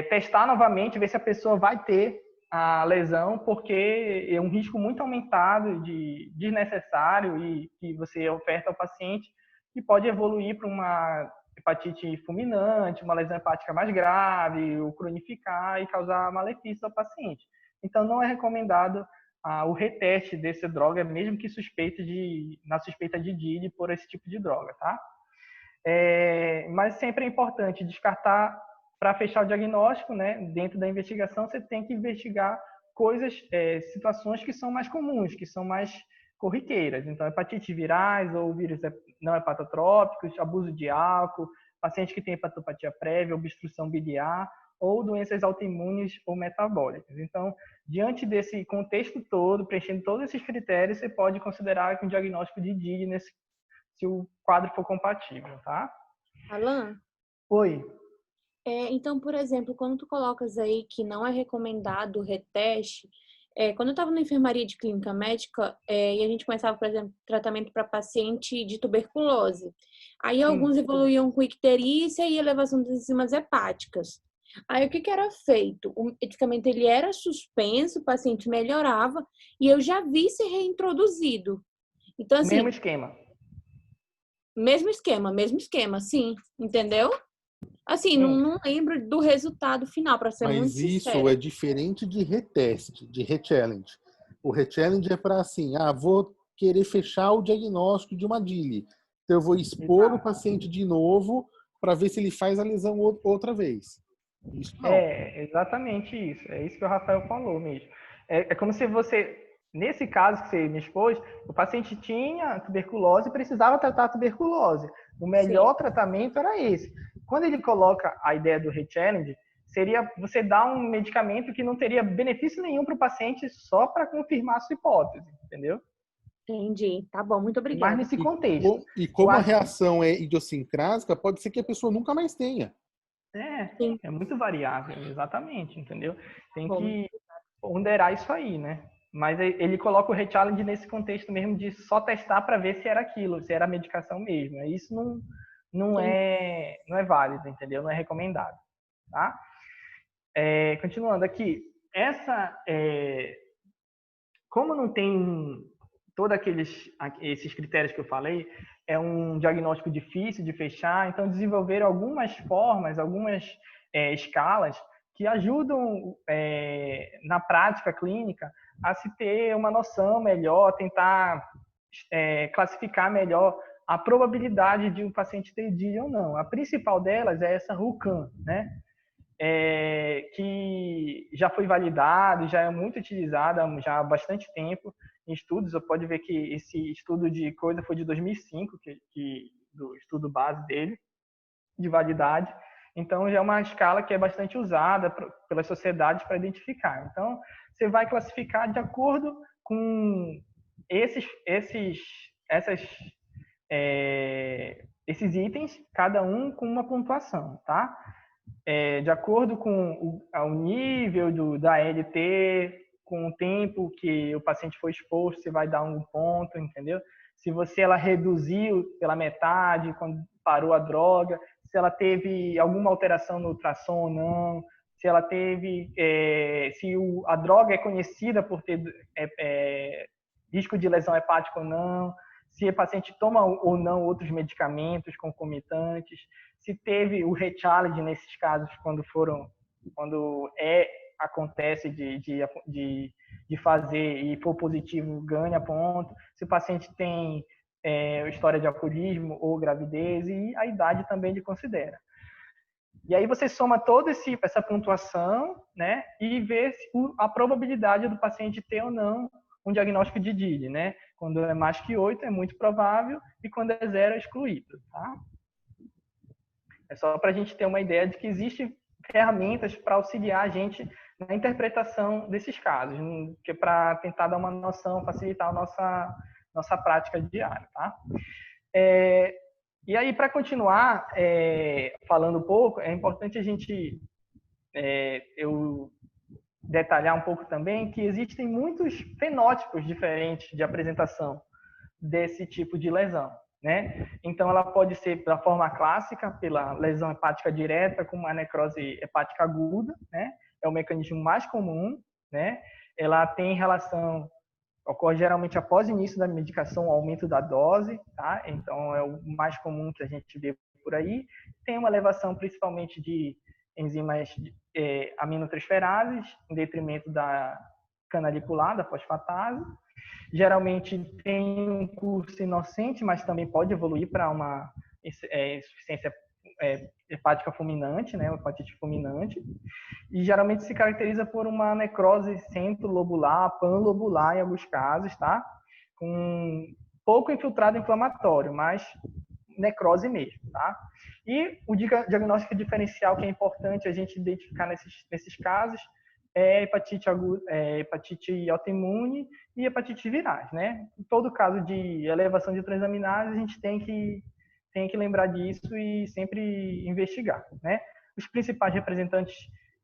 Testar novamente, ver se a pessoa vai ter a lesão, porque é um risco muito aumentado de desnecessário e que você oferta ao paciente e pode evoluir para uma hepatite fulminante, uma lesão hepática mais grave, ou cronificar e causar malefício ao paciente. Então, não é recomendado o reteste dessa droga, mesmo que na suspeita de DILI por esse tipo de droga, tá? Mas sempre é importante descartar para fechar o diagnóstico, né? Dentro da investigação, você tem que investigar situações que são mais comuns, que são mais corriqueiras. Então, hepatites virais ou vírus não hepatotrópicos, abuso de álcool, paciente que tem hepatopatia prévia, obstrução biliar ou doenças autoimunes ou metabólicas. Então, diante desse contexto todo, preenchendo todos esses critérios, você pode considerar que um diagnóstico de DILI se o quadro for compatível, tá? Alan? Oi. Então, por exemplo, quando tu colocas aí que não é recomendado o reteste, quando eu estava na enfermaria de clínica médica, e a gente começava, por exemplo, tratamento para paciente de tuberculose. Aí alguns evoluíam com icterícia e elevação das enzimas hepáticas. Aí o que era feito? O medicamento ele era suspenso, o paciente melhorava e eu já vi ser reintroduzido. Então, assim, mesmo esquema, sim, entendeu? Assim, não lembro do resultado final, para ser muito sincera. Mas isso é diferente de reteste, de rechallenge. O rechallenge é para assim, vou querer fechar o diagnóstico de uma DILI. Então eu vou expor o paciente de novo para ver se ele faz a lesão outra vez. Isso não. Exatamente isso. É isso que o Rafael falou mesmo. É como se você, nesse caso que você me expôs, o paciente tinha tuberculose e precisava tratar a tuberculose. O melhor tratamento era esse. Quando ele coloca a ideia do rechallenge, seria você dar um medicamento que não teria benefício nenhum para o paciente só para confirmar a sua hipótese, entendeu? Entendi. Tá bom, muito obrigada. Mas nesse contexto. E como a reação é idiosincrática, pode ser que a pessoa nunca mais tenha. É muito variável, exatamente, entendeu? Tem que ponderar isso aí, né? Mas ele coloca o rechallenge nesse contexto mesmo de só testar para ver se era aquilo, se era a medicação mesmo. Isso não é válido, entendeu? Não é recomendado, tá? Continuando aqui, como não tem todos esses critérios que eu falei, é um diagnóstico difícil de fechar, então desenvolveram algumas formas, algumas escalas que ajudam na prática clínica a se ter uma noção melhor, tentar classificar melhor a probabilidade de um paciente ter DILI ou não. A principal delas é essa RUCAM, né? que já foi validado, já é muito utilizado já há bastante tempo em estudos. Você pode ver que esse estudo de coisa foi de 2005, do estudo base dele, de validade. Então, já é uma escala que é bastante usada pelas sociedades para identificar. Então, você vai classificar de acordo com esses itens, cada um com uma pontuação, tá? De acordo com o nível da ALT, com o tempo que o paciente foi exposto, você vai dar um ponto, entendeu? Se ela reduziu pela metade quando parou a droga, se ela teve alguma alteração no ultrassom ou não, se ela teve, a droga é conhecida por ter risco de lesão hepática ou não, se o paciente toma ou não outros medicamentos concomitantes, se teve o rechallenge nesses casos acontece de fazer e for positivo, ganha ponto. Se o paciente tem história de alcoolismo ou gravidez, e a idade também considera. E aí você soma toda essa pontuação, né, e vê a probabilidade do paciente ter ou não um diagnóstico de DILI, né? Quando é mais que 8 é muito provável e quando é 0 é excluído, tá? É só para a gente ter uma ideia de que existem ferramentas para auxiliar a gente na interpretação desses casos, que é para tentar dar uma noção, facilitar a nossa prática diária, tá? E aí, para continuar falando um pouco, é importante a gente eu detalhar um pouco também que existem muitos fenótipos diferentes de apresentação desse tipo de lesão, né? Então, ela pode ser da forma clássica, pela lesão hepática direta com uma necrose hepática aguda, né? É o mecanismo mais comum, né? Ela tem relação, ocorre geralmente após o início da medicação, o aumento da dose, tá? Então, é o mais comum que a gente vê por aí. Tem uma elevação principalmente de enzimas aminotransferases, em detrimento da canalicular, da fosfatase. Geralmente tem um curso inocente, mas também pode evoluir para uma insuficiência hepática fulminante, né, hepatite fulminante. E geralmente se caracteriza por uma necrose centrolobular, panlobular em alguns casos, tá? Com pouco infiltrado inflamatório, mas necrose mesmo, tá? E o diagnóstico diferencial que é importante a gente identificar nesses casos é hepatite autoimune e hepatite virais, né? Em todo caso de elevação de transaminases, a gente tem que lembrar disso e sempre investigar, né? Os principais representantes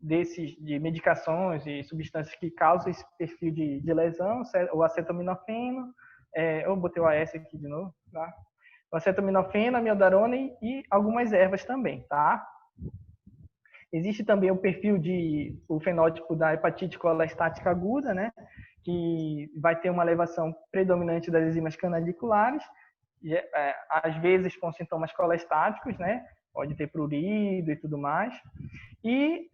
de medicações e substâncias que causam esse perfil de lesão, o acetaminofeno, eu botei o AS aqui de novo, tá? O acetaminofeno, a amiodarona e algumas ervas também, tá? Existe também o fenótipo da hepatite colestática aguda, né? Que vai ter uma elevação predominante das enzimas canaliculares, às vezes com sintomas colestáticos, né? Pode ter prurido e tudo mais. E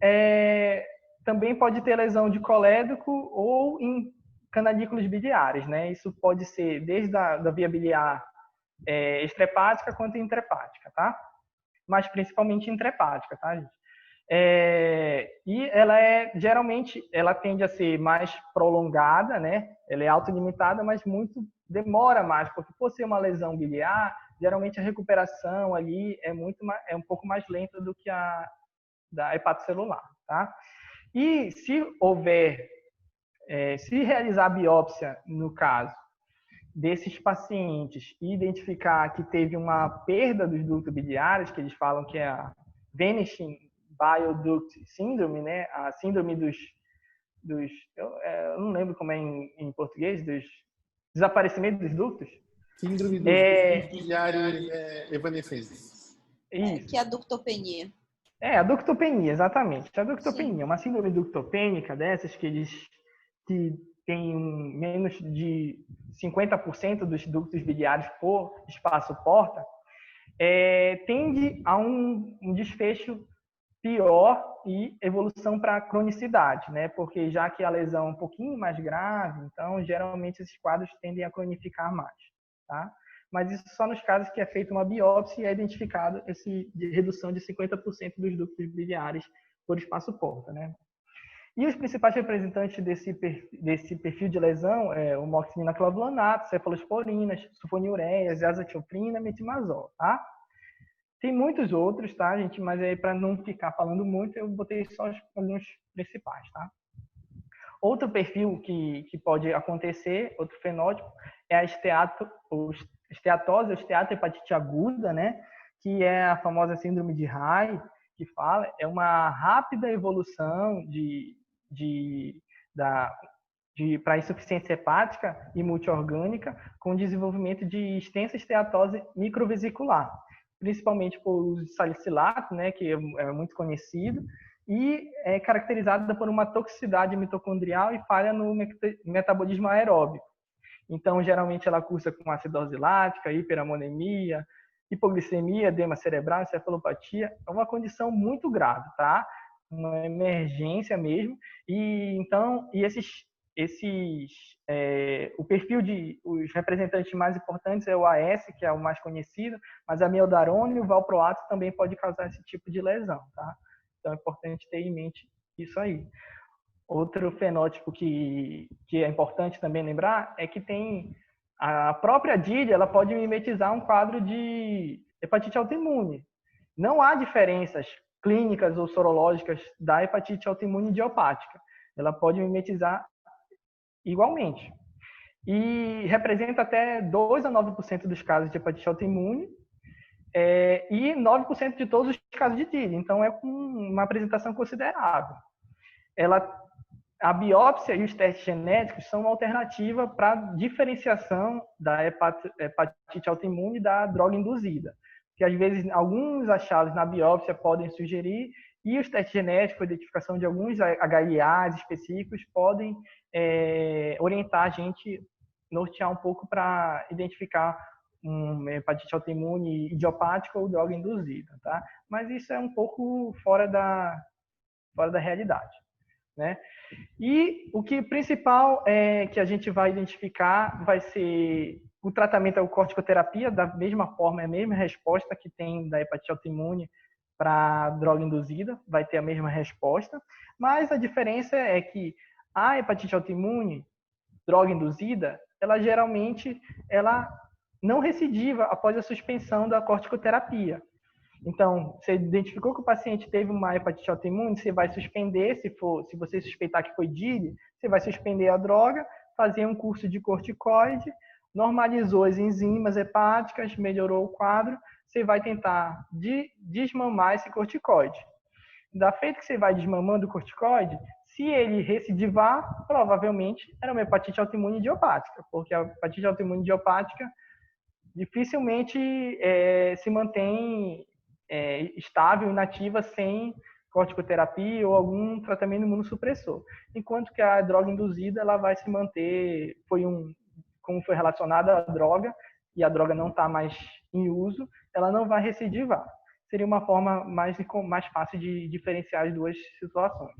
também pode ter lesão de colédoco ou em canalículos biliares, né? Isso pode ser desde a via biliar extrahepática quanto intrahepática, tá? Mas principalmente intrahepática, tá, gente? E ela geralmente ela tende a ser mais prolongada, né? Ela é autolimitada, mas demora mais, porque por ser uma lesão biliar, geralmente a recuperação ali é um pouco mais lenta do que a da hepatocelular, tá? E se realizar a biópsia no caso desses pacientes e identificar que teve uma perda dos ductos biliares, que eles falam que é a Vanishing Bile Duct Syndrome, né? A síndrome dos eu não lembro como é em português, dos desaparecimento dos ductos. Síndrome dos ductos biliares evanescentes. Isso. Que é a ductopenia. A ductopenia, exatamente. A ductopenia, uma síndrome ductopênica dessas que tem menos de 50% dos ductos biliares por espaço porta, tende a um desfecho pior e evolução para cronicidade, né? Porque já que a lesão é um pouquinho mais grave, então geralmente esses quadros tendem a cronificar mais, tá? Mas isso só nos casos que é feita uma biópsia e é identificado essa redução de 50% dos ductos biliares por espaço porta, né? E os principais representantes desse perfil de lesão é o moxilina clavulanato, cefalosporinas, sulfonilureias, azathioprina, metimazol, tá? Tem muitos outros, tá, gente? Mas aí, para não ficar falando muito, eu botei só alguns principais, tá? Outro perfil que pode acontecer, outro fenótipo, é a esteatose, esteatohepatite aguda, né? Que é a famosa síndrome de Reye, que fala, é uma rápida evolução para insuficiência hepática e multiorgânica, com desenvolvimento de extensa esteatose microvesicular, principalmente por uso de salicilato, né, que é muito conhecido, e é caracterizada por uma toxicidade mitocondrial e falha no metabolismo aeróbico. Então, geralmente, ela cursa com acidose lática, hiperamonemia, hipoglicemia, edema cerebral, encefalopatia. É uma condição muito grave, tá? Uma emergência mesmo. E então, o perfil os representantes mais importantes é o AS, que é o mais conhecido, mas a amiodarona e o valproato também pode causar esse tipo de lesão, tá? Então, é importante ter em mente isso aí. Outro fenótipo que é importante também lembrar é que tem a própria DILI, ela pode mimetizar um quadro de hepatite autoimune. Não há diferenças clínicas ou sorológicas da hepatite autoimune idiopática. Ela pode mimetizar igualmente. E representa até 2 a 9% dos casos de hepatite autoimune, e 9% de todos os casos de DILI. Então, é com uma apresentação considerável. A biópsia e os testes genéticos são uma alternativa para diferenciação da hepatite autoimune da droga induzida. Que às vezes alguns achados na biópsia podem sugerir, e os testes genéticos, a identificação de alguns HLAs específicos, podem orientar a gente, nortear um pouco para identificar uma hepatite autoimune idiopática ou droga induzida, tá? Mas isso é um pouco fora da realidade, né? E o que principal que a gente vai identificar vai ser o tratamento, a corticoterapia, da mesma forma, é a mesma resposta que tem da hepatite autoimune para droga induzida, vai ter a mesma resposta, mas a diferença é que a hepatite autoimune, droga induzida, ela geralmente não recidiva após a suspensão da corticoterapia. Então, você identificou que o paciente teve uma hepatite autoimune, você vai suspender, se você suspeitar que foi DILI, você vai suspender a droga, fazer um curso de corticoide, normalizou as enzimas hepáticas, melhorou o quadro, você vai tentar desmamar esse corticoide. Da feita que você vai desmamando o corticoide, se ele recidivar, provavelmente era uma hepatite autoimune idiopática, porque a hepatite autoimune idiopática dificilmente se mantém estável, inativa, sem corticoterapia ou algum tratamento imunossupressor. Enquanto que a droga induzida, ela vai se manter, como foi relacionada à droga, e a droga não está mais em uso, ela não vai recidivar. Seria uma forma mais fácil de diferenciar as duas situações.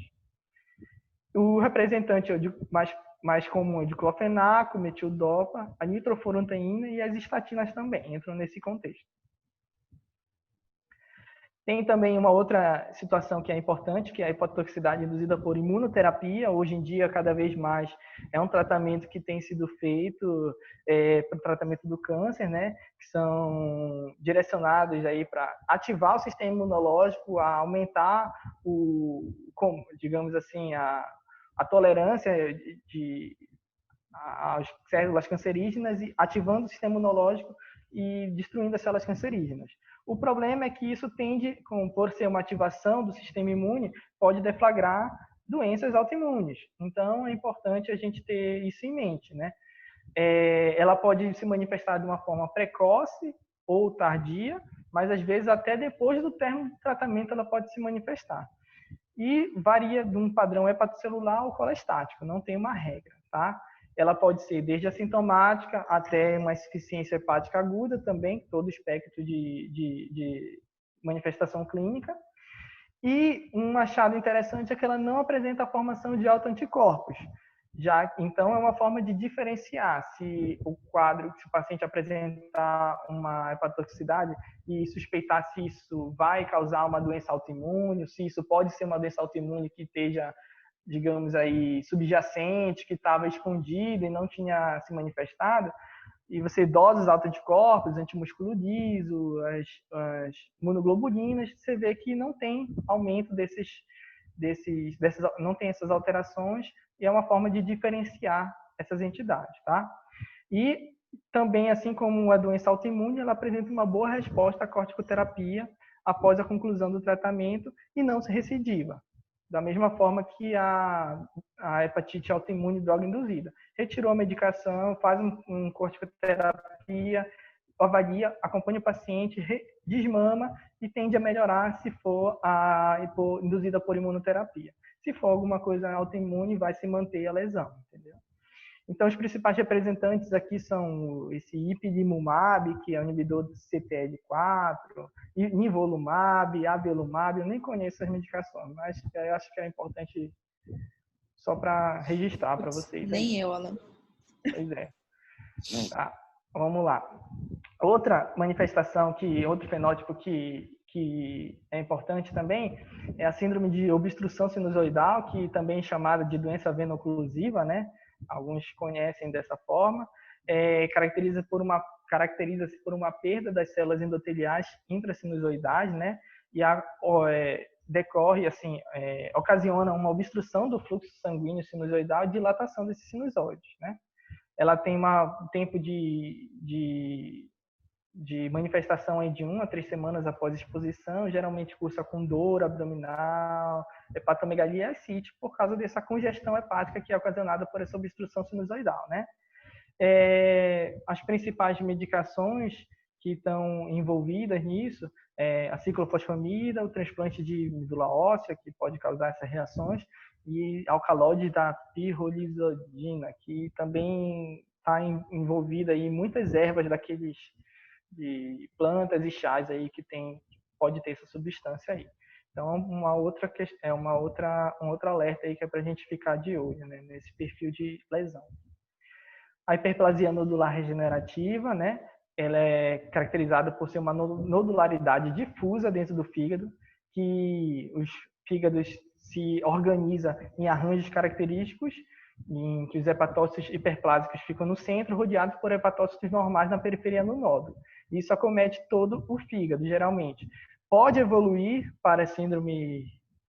O representante mais comum é o diclofenaco, metildopa, a nitrofurantoína e as estatinas também entram nesse contexto. Tem também uma outra situação que é importante, que é a hepatotoxicidade induzida por imunoterapia. Hoje em dia, cada vez mais, é um tratamento que tem sido feito para o tratamento do câncer, né? Que são direcionados aí para ativar o sistema imunológico, a aumentar digamos assim, a tolerância às células cancerígenas, e ativando o sistema imunológico e destruindo as células cancerígenas. O problema é que isso tende, por ser uma ativação do sistema imune, pode deflagrar doenças autoimunes. Então, é importante a gente ter isso em mente, né? Ela pode se manifestar de uma forma precoce ou tardia, mas às vezes até depois do término do tratamento ela pode se manifestar. E varia de um padrão hepatocelular ao colestático, não tem uma regra, tá? Ela pode ser desde assintomática até uma insuficiência hepática aguda também, todo o espectro de manifestação clínica. E um achado interessante é que ela não apresenta a formação de autoanticorpos. Então, é uma forma de diferenciar se o paciente apresentar uma hepatotoxicidade e suspeitar se isso vai causar uma doença autoimune, se isso pode ser uma doença autoimune que esteja, digamos aí, subjacente, que estava escondida e não tinha se manifestado, e você dosa os anticorpos, antimúsculo liso, as imunoglobulinas, você vê que não tem aumento não tem essas alterações, e é uma forma de diferenciar essas entidades, tá? E também, assim como a doença autoimune, ela apresenta uma boa resposta à corticoterapia após a conclusão do tratamento e não se recidiva. Da mesma forma que a hepatite autoimune droga-induzida. Retirou a medicação, faz um corticoterapia, avalia, acompanha o paciente, desmama e tende a melhorar se for induzida por imunoterapia. Se for alguma coisa autoimune, vai se manter a lesão, entendeu? Então, os principais representantes aqui são esse ipilimumab, que é o inibidor do CTL4, nivolumab, avelumab. Eu nem conheço as medicações, mas eu acho que é importante só para registrar para vocês. Nem eu, Alan. Pois é. Tá, vamos lá. Outra manifestação, outro fenótipo que é importante também é a síndrome de obstrução sinusoidal, que também é chamada de doença veno-oclusiva, né? Alguns conhecem dessa forma. Caracteriza-se por uma perda das células endoteliais intrasinusoidais, né? E decorre, assim, ocasiona uma obstrução do fluxo sanguíneo sinusoidal e dilatação desses sinusoides, né? Ela tem um tempo de manifestação aí de 1 a 3 semanas após exposição, geralmente cursa com dor abdominal, hepatomegalia e ascite, por causa dessa congestão hepática que é ocasionada por essa obstrução sinusoidal, né? As principais medicações que estão envolvidas nisso é a ciclofosfamida, o transplante de medula óssea, que pode causar essas reações, e alcaloide da pirrolizidina, que também está envolvida em muitas ervas de plantas e chás aí que pode ter essa substância aí. Então, um outro alerta aí que é para a gente ficar de olho, né, nesse perfil de lesão. A hiperplasia nodular regenerativa, né, ela é caracterizada por ser uma nodularidade difusa dentro do fígado, que os fígados se organizam em arranjos característicos, em que os hepatócitos hiperplásicos ficam no centro, rodeados por hepatócitos normais na periferia no nódulo. Isso acomete todo o fígado, geralmente. Pode evoluir para síndrome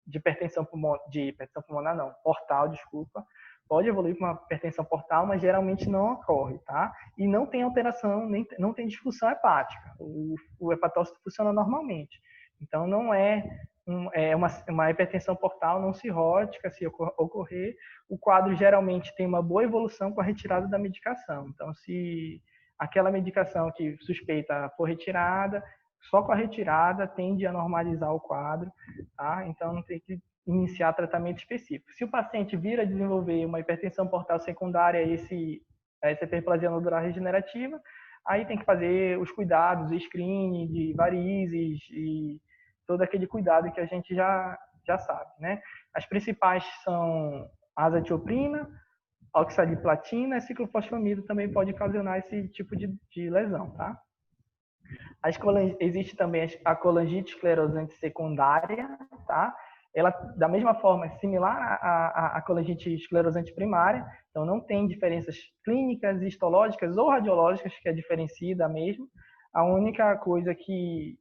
de hipertensão pulmonar, não, portal, desculpa. Pode evoluir para uma hipertensão portal, mas geralmente não ocorre, tá? E não tem alteração, não tem disfunção hepática. O hepatócito funciona normalmente. Então, não é uma hipertensão portal não cirrótica, se ocorrer. O quadro geralmente tem uma boa evolução com a retirada da medicação. Então, se aquela medicação que suspeita for retirada, só com a retirada tende a normalizar o quadro, tá? Então, não tem que iniciar tratamento específico. Se o paciente vir a desenvolver uma hipertensão portal secundária a essa hiperplasia nodular regenerativa, aí tem que fazer os cuidados, o screening de varizes e todo aquele cuidado que a gente já sabe, né? As principais são a azatioprina, oxaliplatina e ciclofosfamida também pode ocasionar esse tipo de lesão, tá? Existe também a colangite esclerosante secundária, tá? Ela, da mesma forma, é similar à colangite esclerosante primária, então não tem diferenças clínicas, histológicas ou radiológicas que a diferencia da mesma. A única coisa que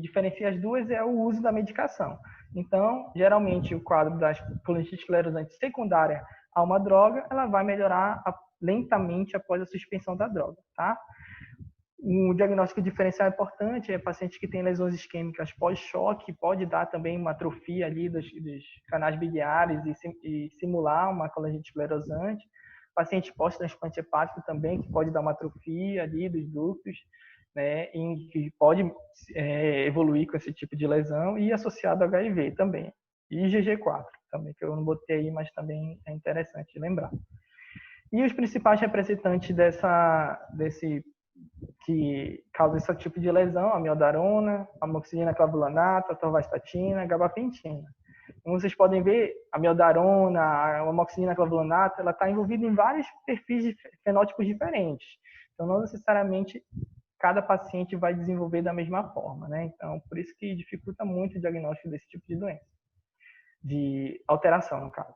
diferencia as duas é o uso da medicação. Então, geralmente, o quadro da colangite esclerosante secundária a uma droga, ela vai melhorar lentamente após a suspensão da droga, tá? Um diagnóstico diferencial importante é pacientes que têm lesões isquêmicas pós-choque, pode dar também uma atrofia ali dos canais biliares e simular uma colangite esclerosante. Paciente pós-transplante hepático também, que pode dar uma atrofia ali dos ductos, né, que pode evoluir com esse tipo de lesão, e associado a HIV também, e IgG4 também, que eu não botei aí, mas também é interessante lembrar. E os principais representantes que causa esse tipo de lesão, a amiodarona, amoxicilina clavulanato, atorvastatina, gabapentina. Como vocês podem ver, a miodarona, a amoxicilina clavulanato, ela está envolvida em vários perfis de fenótipos diferentes. Então, não necessariamente cada paciente vai desenvolver da mesma forma, né? Então, por isso que dificulta muito o diagnóstico desse tipo de doença, de alteração, no caso.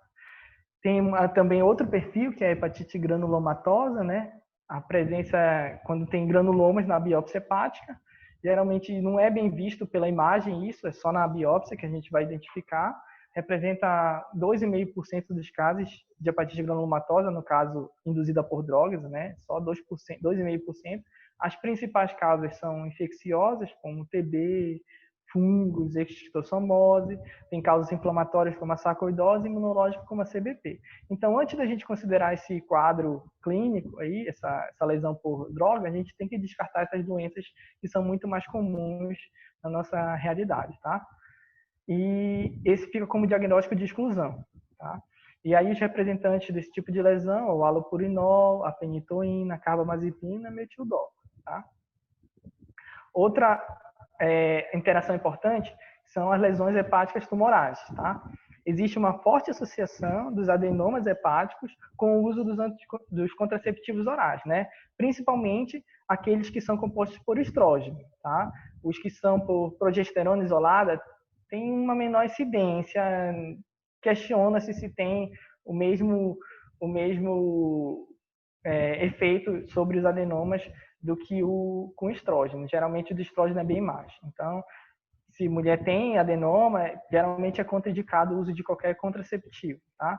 Tem também outro perfil, que é a hepatite granulomatosa, né? A presença, quando tem granulomas na biópsia hepática, geralmente não é bem visto pela imagem isso, é só na biópsia que a gente vai identificar. Representa 2,5% dos casos de hepatite granulomatosa, no caso induzida por drogas, né? Só 2,5%. As principais causas são infecciosas, como TB, fungos, esquistossomose, tem causas inflamatórias como a sarcoidose e imunológica como a CBP. Então, antes da gente considerar esse quadro clínico, aí, essa lesão por droga, a gente tem que descartar essas doenças que são muito mais comuns na nossa realidade, tá? E esse fica como diagnóstico de exclusão, tá? E aí os representantes desse tipo de lesão, o halopurinol, a fenitoína, a carbamazepina, metildol, tá? Outra interação importante são as lesões hepáticas tumorais, tá? Existe uma forte associação dos adenomas hepáticos com o uso dos contraceptivos orais, né? Principalmente aqueles que são compostos por estrógeno, tá? Os que são por progesterona isolada têm uma menor incidência, questiona-se se tem o mesmo efeito sobre os adenomas do que com estrógeno. Geralmente o do estrógeno é bem mais. Então, se mulher tem adenoma, geralmente é contraindicado o uso de qualquer contraceptivo, tá?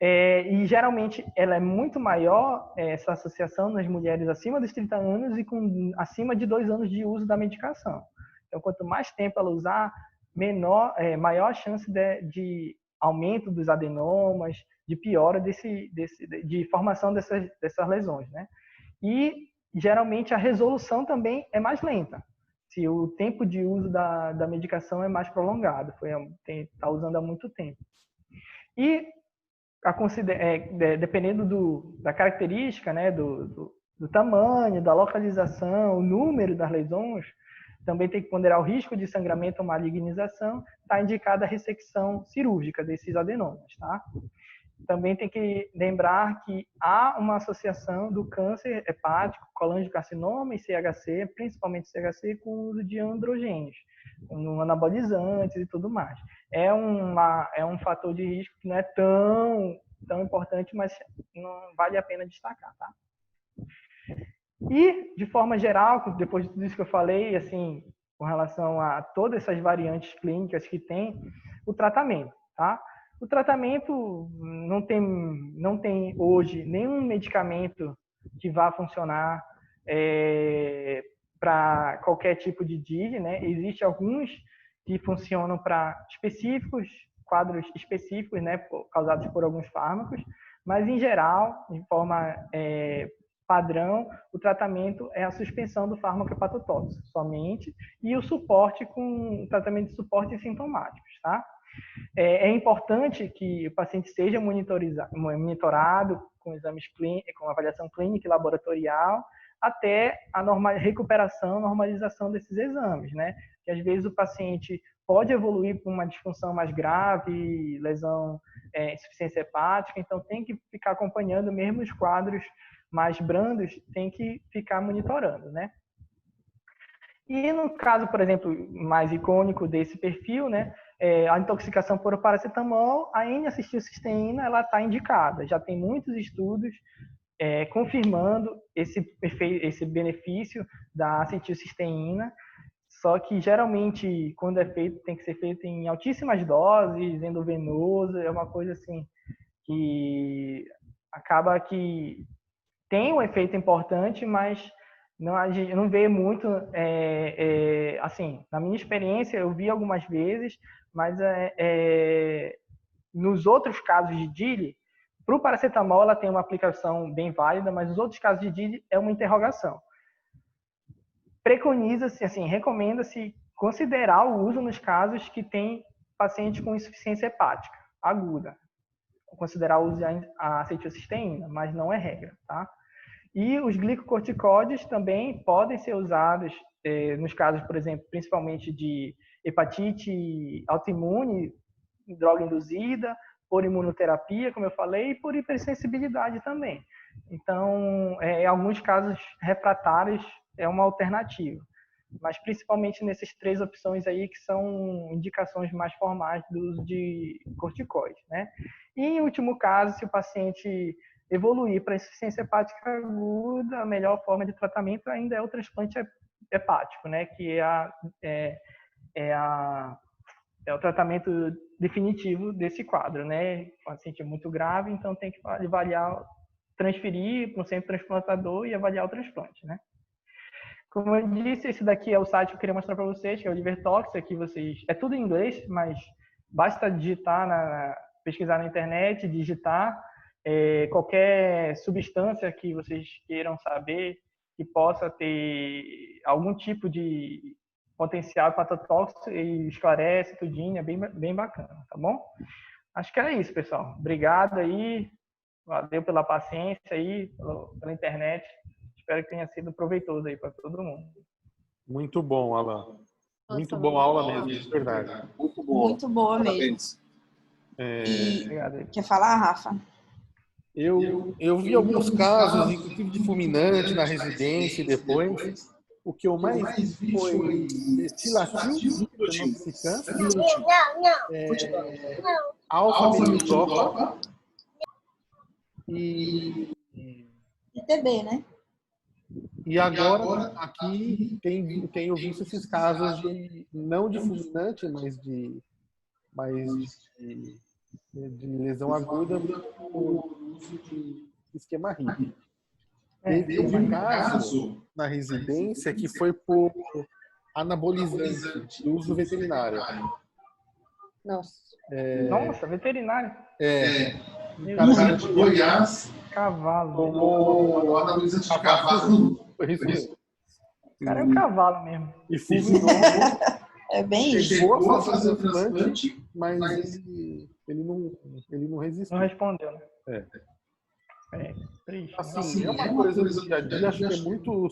E geralmente ela é muito maior, essa associação nas mulheres acima dos 30 anos e com acima de 2 anos de uso da medicação. Então, quanto mais tempo ela usar, maior a chance de aumento dos adenomas, de piora de formação dessas lesões, né? E geralmente a resolução também é mais lenta, se o tempo de uso da medicação é mais prolongado, está usando há muito tempo. E dependendo da característica, né, do tamanho, da localização, o número das lesões, também tem que ponderar o risco de sangramento ou malignização, está indicada a ressecção cirúrgica desses adenomas, tá? Também tem que lembrar que há uma associação do câncer hepático, colangiocarcinoma e CHC, principalmente CHC, com o uso de androgênios, com anabolizantes e tudo mais. É um fator de risco que não é tão importante, mas não vale a pena destacar, tá? E, de forma geral, depois de tudo isso que eu falei, assim, com relação a todas essas variantes clínicas que tem, o tratamento, tá? O tratamento não tem hoje nenhum medicamento que vá funcionar para qualquer tipo de DILI, né? Existem alguns que funcionam para quadros específicos, né? Causados por alguns fármacos, mas em geral, de forma padrão, o tratamento é a suspensão do fármaco hepatotóxico somente e o tratamento de suporte sintomáticos, tá? É importante que o paciente seja monitorado com exames clínicos, com avaliação clínica e laboratorial, até a recuperação, normalização desses exames, né? Que às vezes o paciente pode evoluir para uma disfunção mais grave, lesão, insuficiência hepática, então tem que ficar acompanhando, mesmo os quadros mais brandos, tem que ficar monitorando, né? E no caso, por exemplo, mais icônico desse perfil, né? A intoxicação por paracetamol, a N-acetilcisteína, ela está indicada. Já tem muitos estudos confirmando esse benefício da acetilcisteína, só que geralmente, quando é feito, tem que ser feito em altíssimas doses, endovenoso, é uma coisa assim que acaba que tem um efeito importante, mas a gente não vê muito, assim, na minha experiência, eu vi algumas vezes, mas nos outros casos de DILI, para o paracetamol ela tem uma aplicação bem válida, mas nos outros casos de DILI é uma interrogação. Preconiza-se, assim, recomenda-se considerar o uso nos casos que tem paciente com insuficiência hepática aguda, considerar o uso da acetilcisteína, mas não é regra, tá? E os glicocorticóides também podem ser usados nos casos, por exemplo, principalmente de hepatite autoimune, droga induzida, por imunoterapia, como eu falei, e por hipersensibilidade também. Então, em alguns casos refratários, é uma alternativa. Mas principalmente nessas 3 opções aí, que são indicações mais formais do uso de corticoides, né? E, em último caso, se o paciente evoluir para insuficiência hepática aguda, a melhor forma de tratamento ainda é o transplante hepático, né? Que é o tratamento definitivo desse quadro, né? O paciente é muito grave, então tem que avaliar, transferir para um centro transplantador e avaliar o transplante, né? Como eu disse, esse daqui é o site que eu queria mostrar para vocês, que é o Livertox. Aqui é tudo em inglês, mas basta digitar, pesquisar na internet, digitar qualquer substância que vocês queiram saber que possa ter algum tipo de potencial hepatotóxico e esclarece tudinho, é bem bacana, tá bom? Acho que é isso, pessoal. Obrigado aí, valeu pela paciência aí, pela internet. Espero que tenha sido proveitoso aí para todo mundo. Muito bom, Alan. Muito boa aula mesmo, de verdade. Muito boa. Muito boa Parabéns. mesmo. Obrigado. Quer falar, Rafa? Eu vi alguns casos, inclusive de fulminante na residência e depois. O que eu mais vi foi estilatil, fenoxicam, alfa-benzopa e TB, né? E agora, aqui, tenho visto esses casos não de fulminante, mas de lesão aguda por uso de esquema RIP. Teve um caso na residência que foi por anabolizante de uso veterinário. Nossa. Nossa, veterinário. Um cara de Goiás Cavalo. tomou anabolizante de cavalo. Foi isso mesmo. O cara é um cavalo mesmo. E fulminou. É bem isso. Chegou a fazer o transplante, mas ele não resistiu. Não respondeu, né? Triste. Assim, é uma coisa do dia a dia, acho que é muito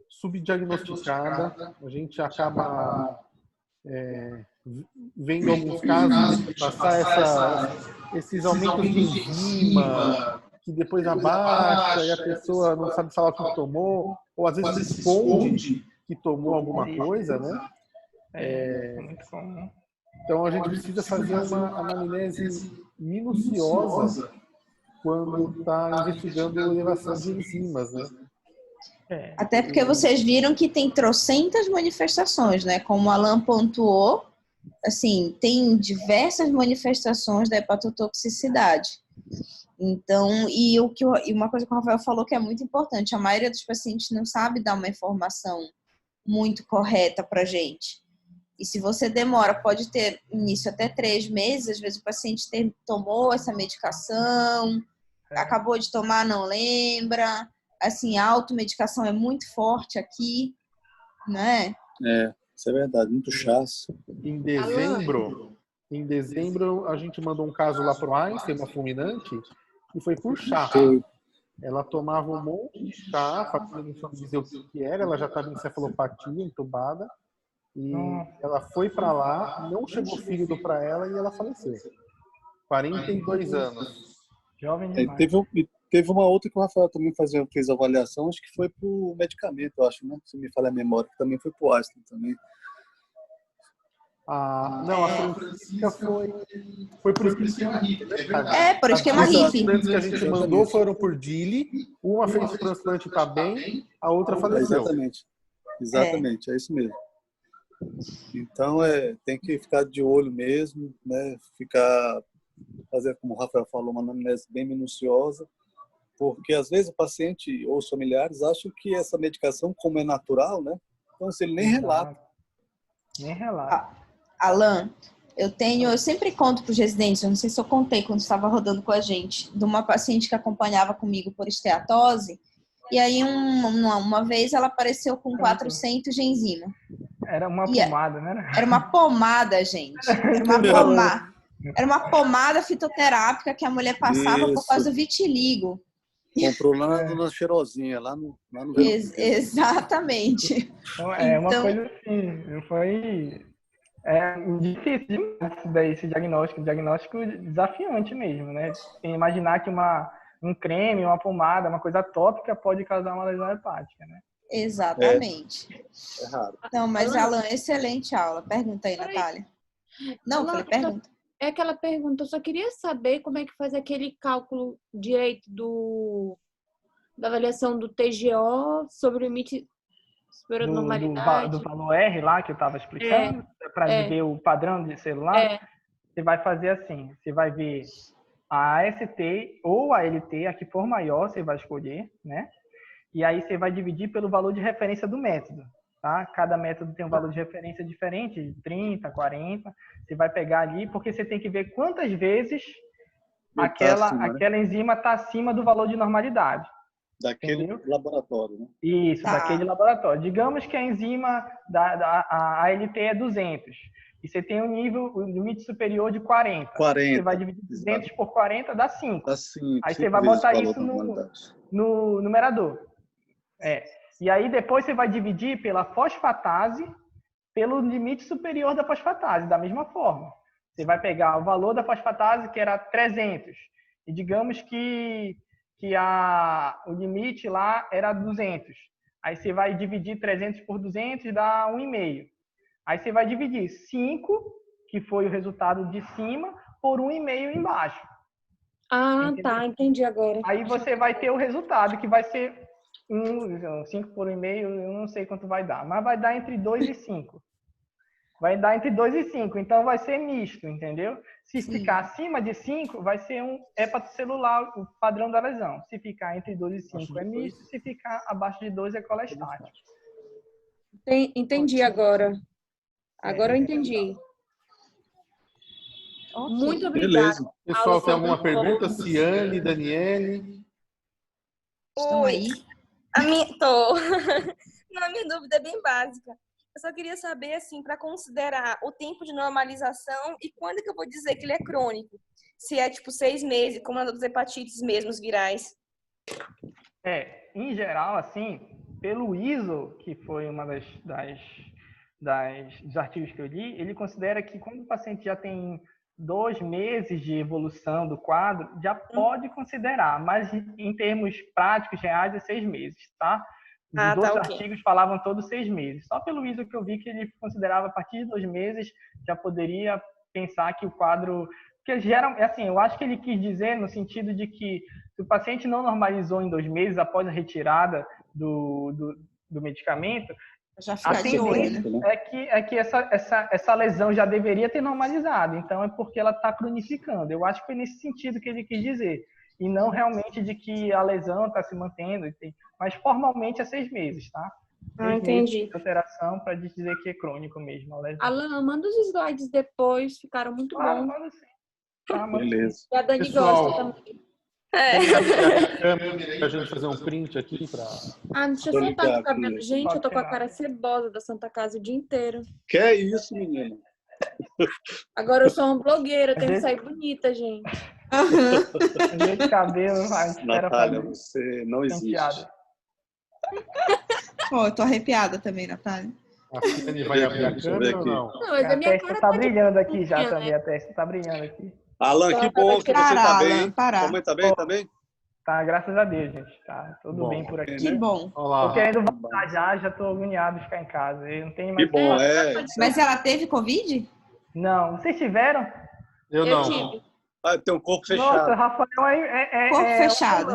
subdiagnosticada. A gente acaba vendo alguns casos de passar esses aumentos de enzima, que depois abaixa e a pessoa não sabe falar o que tomou, ou às vezes esconde que tomou alguma coisa, né? É muito comum. Então a gente precisa fazer uma anamnese minuciosa quando está investigando a elevação de enzimas, né? Até porque vocês viram que tem trocentas manifestações, né? Como o Alan pontuou, assim, tem diversas manifestações da hepatotoxicidade. Então, e uma coisa que o Rafael falou que é muito importante, a maioria dos pacientes não sabe dar uma informação muito correta para a gente. E se você demora, pode ter início até 3 meses, às vezes o paciente tomou essa medicação, acabou de tomar, não lembra. Assim, a automedicação é muito forte aqui, né? Isso é verdade, muito chato. Em dezembro, a gente mandou um caso lá pro Einstein, uma fulminante, e foi por chá. Ela tomava um monte de chá, a família não soube dizer o que era, ela já estava em encefalopatia, entubada, e ela foi para lá, não chegou fígado para ela e ela faleceu. 42 anos. Jovem demais. Teve uma outra que o Rafael também fez avaliação, acho que foi pro medicamento, eu acho, né? Se me falha a memória, que também foi pro Einstein também. Não, a Francisca foi por esquema RIP. Por esquema RIP. As transplantes que a gente mandou foram por DILI, uma fez o transplante e tá bem, a outra faleceu. Exatamente, é isso mesmo. Então, tem que ficar de olho mesmo, né? Fazer, como o Rafael falou, uma anamnese bem minuciosa, porque às vezes o paciente ou os familiares acham que essa medicação, como é natural, né? Então, se ele nem relata. Nem relata. Alan, eu sempre conto para os residentes, eu não sei se eu contei quando estava rodando com a gente, de uma paciente que acompanhava comigo por esteatose, e aí uma vez ela apareceu com 400 de enzima. Era uma pomada, né? Era uma pomada, gente. Era uma pomada fitoterápica que a mulher passava por causa do vitiligo. Comprou lá na Cheirosinha, lá no Exatamente. Então, uma coisa assim, foi... É difícil demais isso daí, esse diagnóstico desafiante mesmo, né? Tem que imaginar que um creme, uma pomada, uma coisa tópica pode causar uma lesão hepática, né? Exatamente. É raro. Então, mas Alan, excelente aula. Pergunta aí, Natália. Não, Alan, falei, pergunta. É aquela pergunta, eu só queria saber como é que faz aquele cálculo direito da avaliação do TGO sobre o limite superior à normalidade. Do valor R lá que eu estava explicando, para ver o padrão de celular, você vai fazer assim, você vai ver a AST ou a LT, a que for maior, você vai escolher, né? E aí você vai dividir pelo valor de referência do método, tá? Cada método tem um valor de referência diferente, 30, 40. Você vai pegar ali, porque você tem que ver quantas vezes aquela enzima está acima do valor de normalidade. Daquele laboratório, né? Isso, daquele laboratório. Digamos que a enzima a ALT é 200. E você tem o limite superior de 40. Você vai dividir 200 por 40, dá 5. Dá 5. Aí você vai botar isso no numerador. E aí depois você vai dividir pela fosfatase, pelo limite superior da fosfatase, da mesma forma. Você vai pegar o valor da fosfatase, que era 300, e digamos que o limite lá era 200. Aí você vai dividir 300 por 200 dá 1,5. Aí você vai dividir 5, que foi o resultado de cima, por 1,5 embaixo. Ah, entendeu? Tá, entendi agora. Aí você vai ter o resultado, que vai ser 5 por 1,5, eu não sei quanto vai dar, mas vai dar entre 2 e 5. Vai dar entre 2 e 5, então vai ser misto, entendeu? Se ficar acima de 5, vai ser um hepatocelular, o padrão da lesão. Se ficar entre 2 e 5 é misto, se ficar abaixo de 2 é colestático. Entendi agora. Agora eu entendi. Muito obrigada. Beleza. Pessoal, tem alguma pergunta? Ciane, Daniele? Estão aí? Tô. Não, a minha dúvida é bem básica. Eu só queria saber, assim, para considerar o tempo de normalização e quando que eu vou dizer que ele é crônico. Se é, tipo, 6 meses, como as hepatites mesmo, virais. Em geral, assim, pelo ISO, que foi uma dos artigos que eu li, ele considera que quando o paciente já tem 2 meses de evolução do quadro, já pode considerar, mas em termos práticos, reais, é 6 meses, tá? Os outros artigos falavam todos 6 meses. Só pelo ISO que eu vi que ele considerava a partir de 2 meses já poderia pensar que o quadro... Porque assim, eu acho que ele quis dizer no sentido de que se o paciente não normalizou em 2 meses após a retirada do medicamento, a tendência é que essa lesão já deveria ter normalizado. Então, é porque ela está cronificando. Eu acho que foi nesse sentido que ele quis dizer. E não realmente de que a lesão está se mantendo. Mas formalmente é 6 meses, tá? 6 entendi. Meses de alteração para dizer que é crônico mesmo a lesão. Alan, manda os slides depois. Ficaram muito bons. Manda sim. Manda beleza. Sim. E a Dani gosta também. Pra gente fazer um print aqui pra... deixa eu soltar o cabelo. Gente, eu tô com a cara cebosa da Santa Casa o dia inteiro. Que é isso, menina? Agora eu sou uma blogueira, tenho que sair bonita, gente. De cabelo, Natália, você não existe. Eu tô arrepiada também, Natália. A Ciane vai abrir a câmera ou não? Não, mas a minha cara tá brilhando aqui já também, a testa tá brilhando aqui. Alan, que bom que você tá bem. Sua mãe tá bem também? Tá, graças a Deus, gente. Tá tudo bem por aqui. Que bom. Tô querendo voltar já tô agoniado de ficar em casa. Eu não tenho mais... Que bom, Mas ela teve Covid? Não. Vocês tiveram? Eu não. Tive. Tem um corpo fechado. Nossa, Rafael corpo fechado.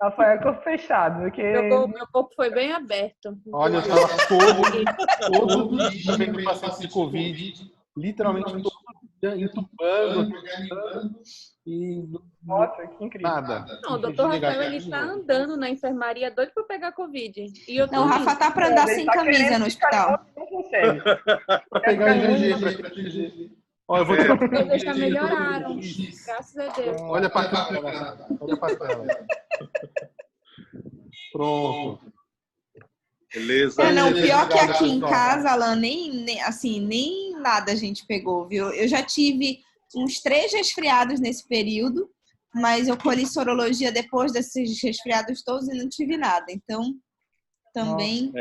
Rafael é corpo fechado. Porque... Meu corpo foi bem aberto. Olha, eu tava todo dia vendo paciente de Covid, literalmente entupando e... Nossa, que incrível. Nada. Não, o doutor Rafael, ele tá andando na enfermaria doido pra pegar Covid. E eu não, o Rafa tá pra andar sem camisa no hospital. Não consegue. Pra pegar IgG. Olha, eu vou tirar eles já melhoraram. Graças a Deus. Olha pra câmera. Olha pra câmera. Pronto. Beleza. Não, pior que aqui em casa, Alan, nem nada a gente pegou, viu? Eu já tive uns 3 resfriados nesse período, mas eu colhi sorologia depois desses resfriados todos e não tive nada. Então, também.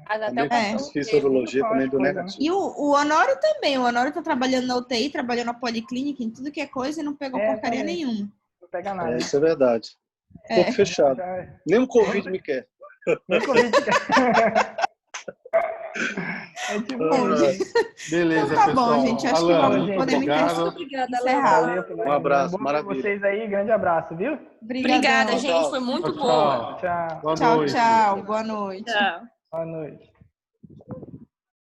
Mas até Também o cachorro fiz teve. sorologia, também deu negativo. E o Honório também. O Honório tá trabalhando na UTI, trabalhando na policlínica, em tudo que é coisa e não pegou porcaria também. nenhuma. Não pega nada. Isso é verdade. Corpo fechado. Nem o Covid me quer. Nem Covid quer. É tipo isso. Beleza, Então tá pessoal. bom, gente. Acho Alan, que podemos obrigado. Obrigada, encerrar. Valeu, Um abraço, bom ver maravilha. vocês aí. Grande abraço, viu? Obrigada, Obrigadão. gente. Foi muito Tchau, boa. Tchau. Boa Tchau, noite. tchau. Boa noite. Tchau. Boa noite.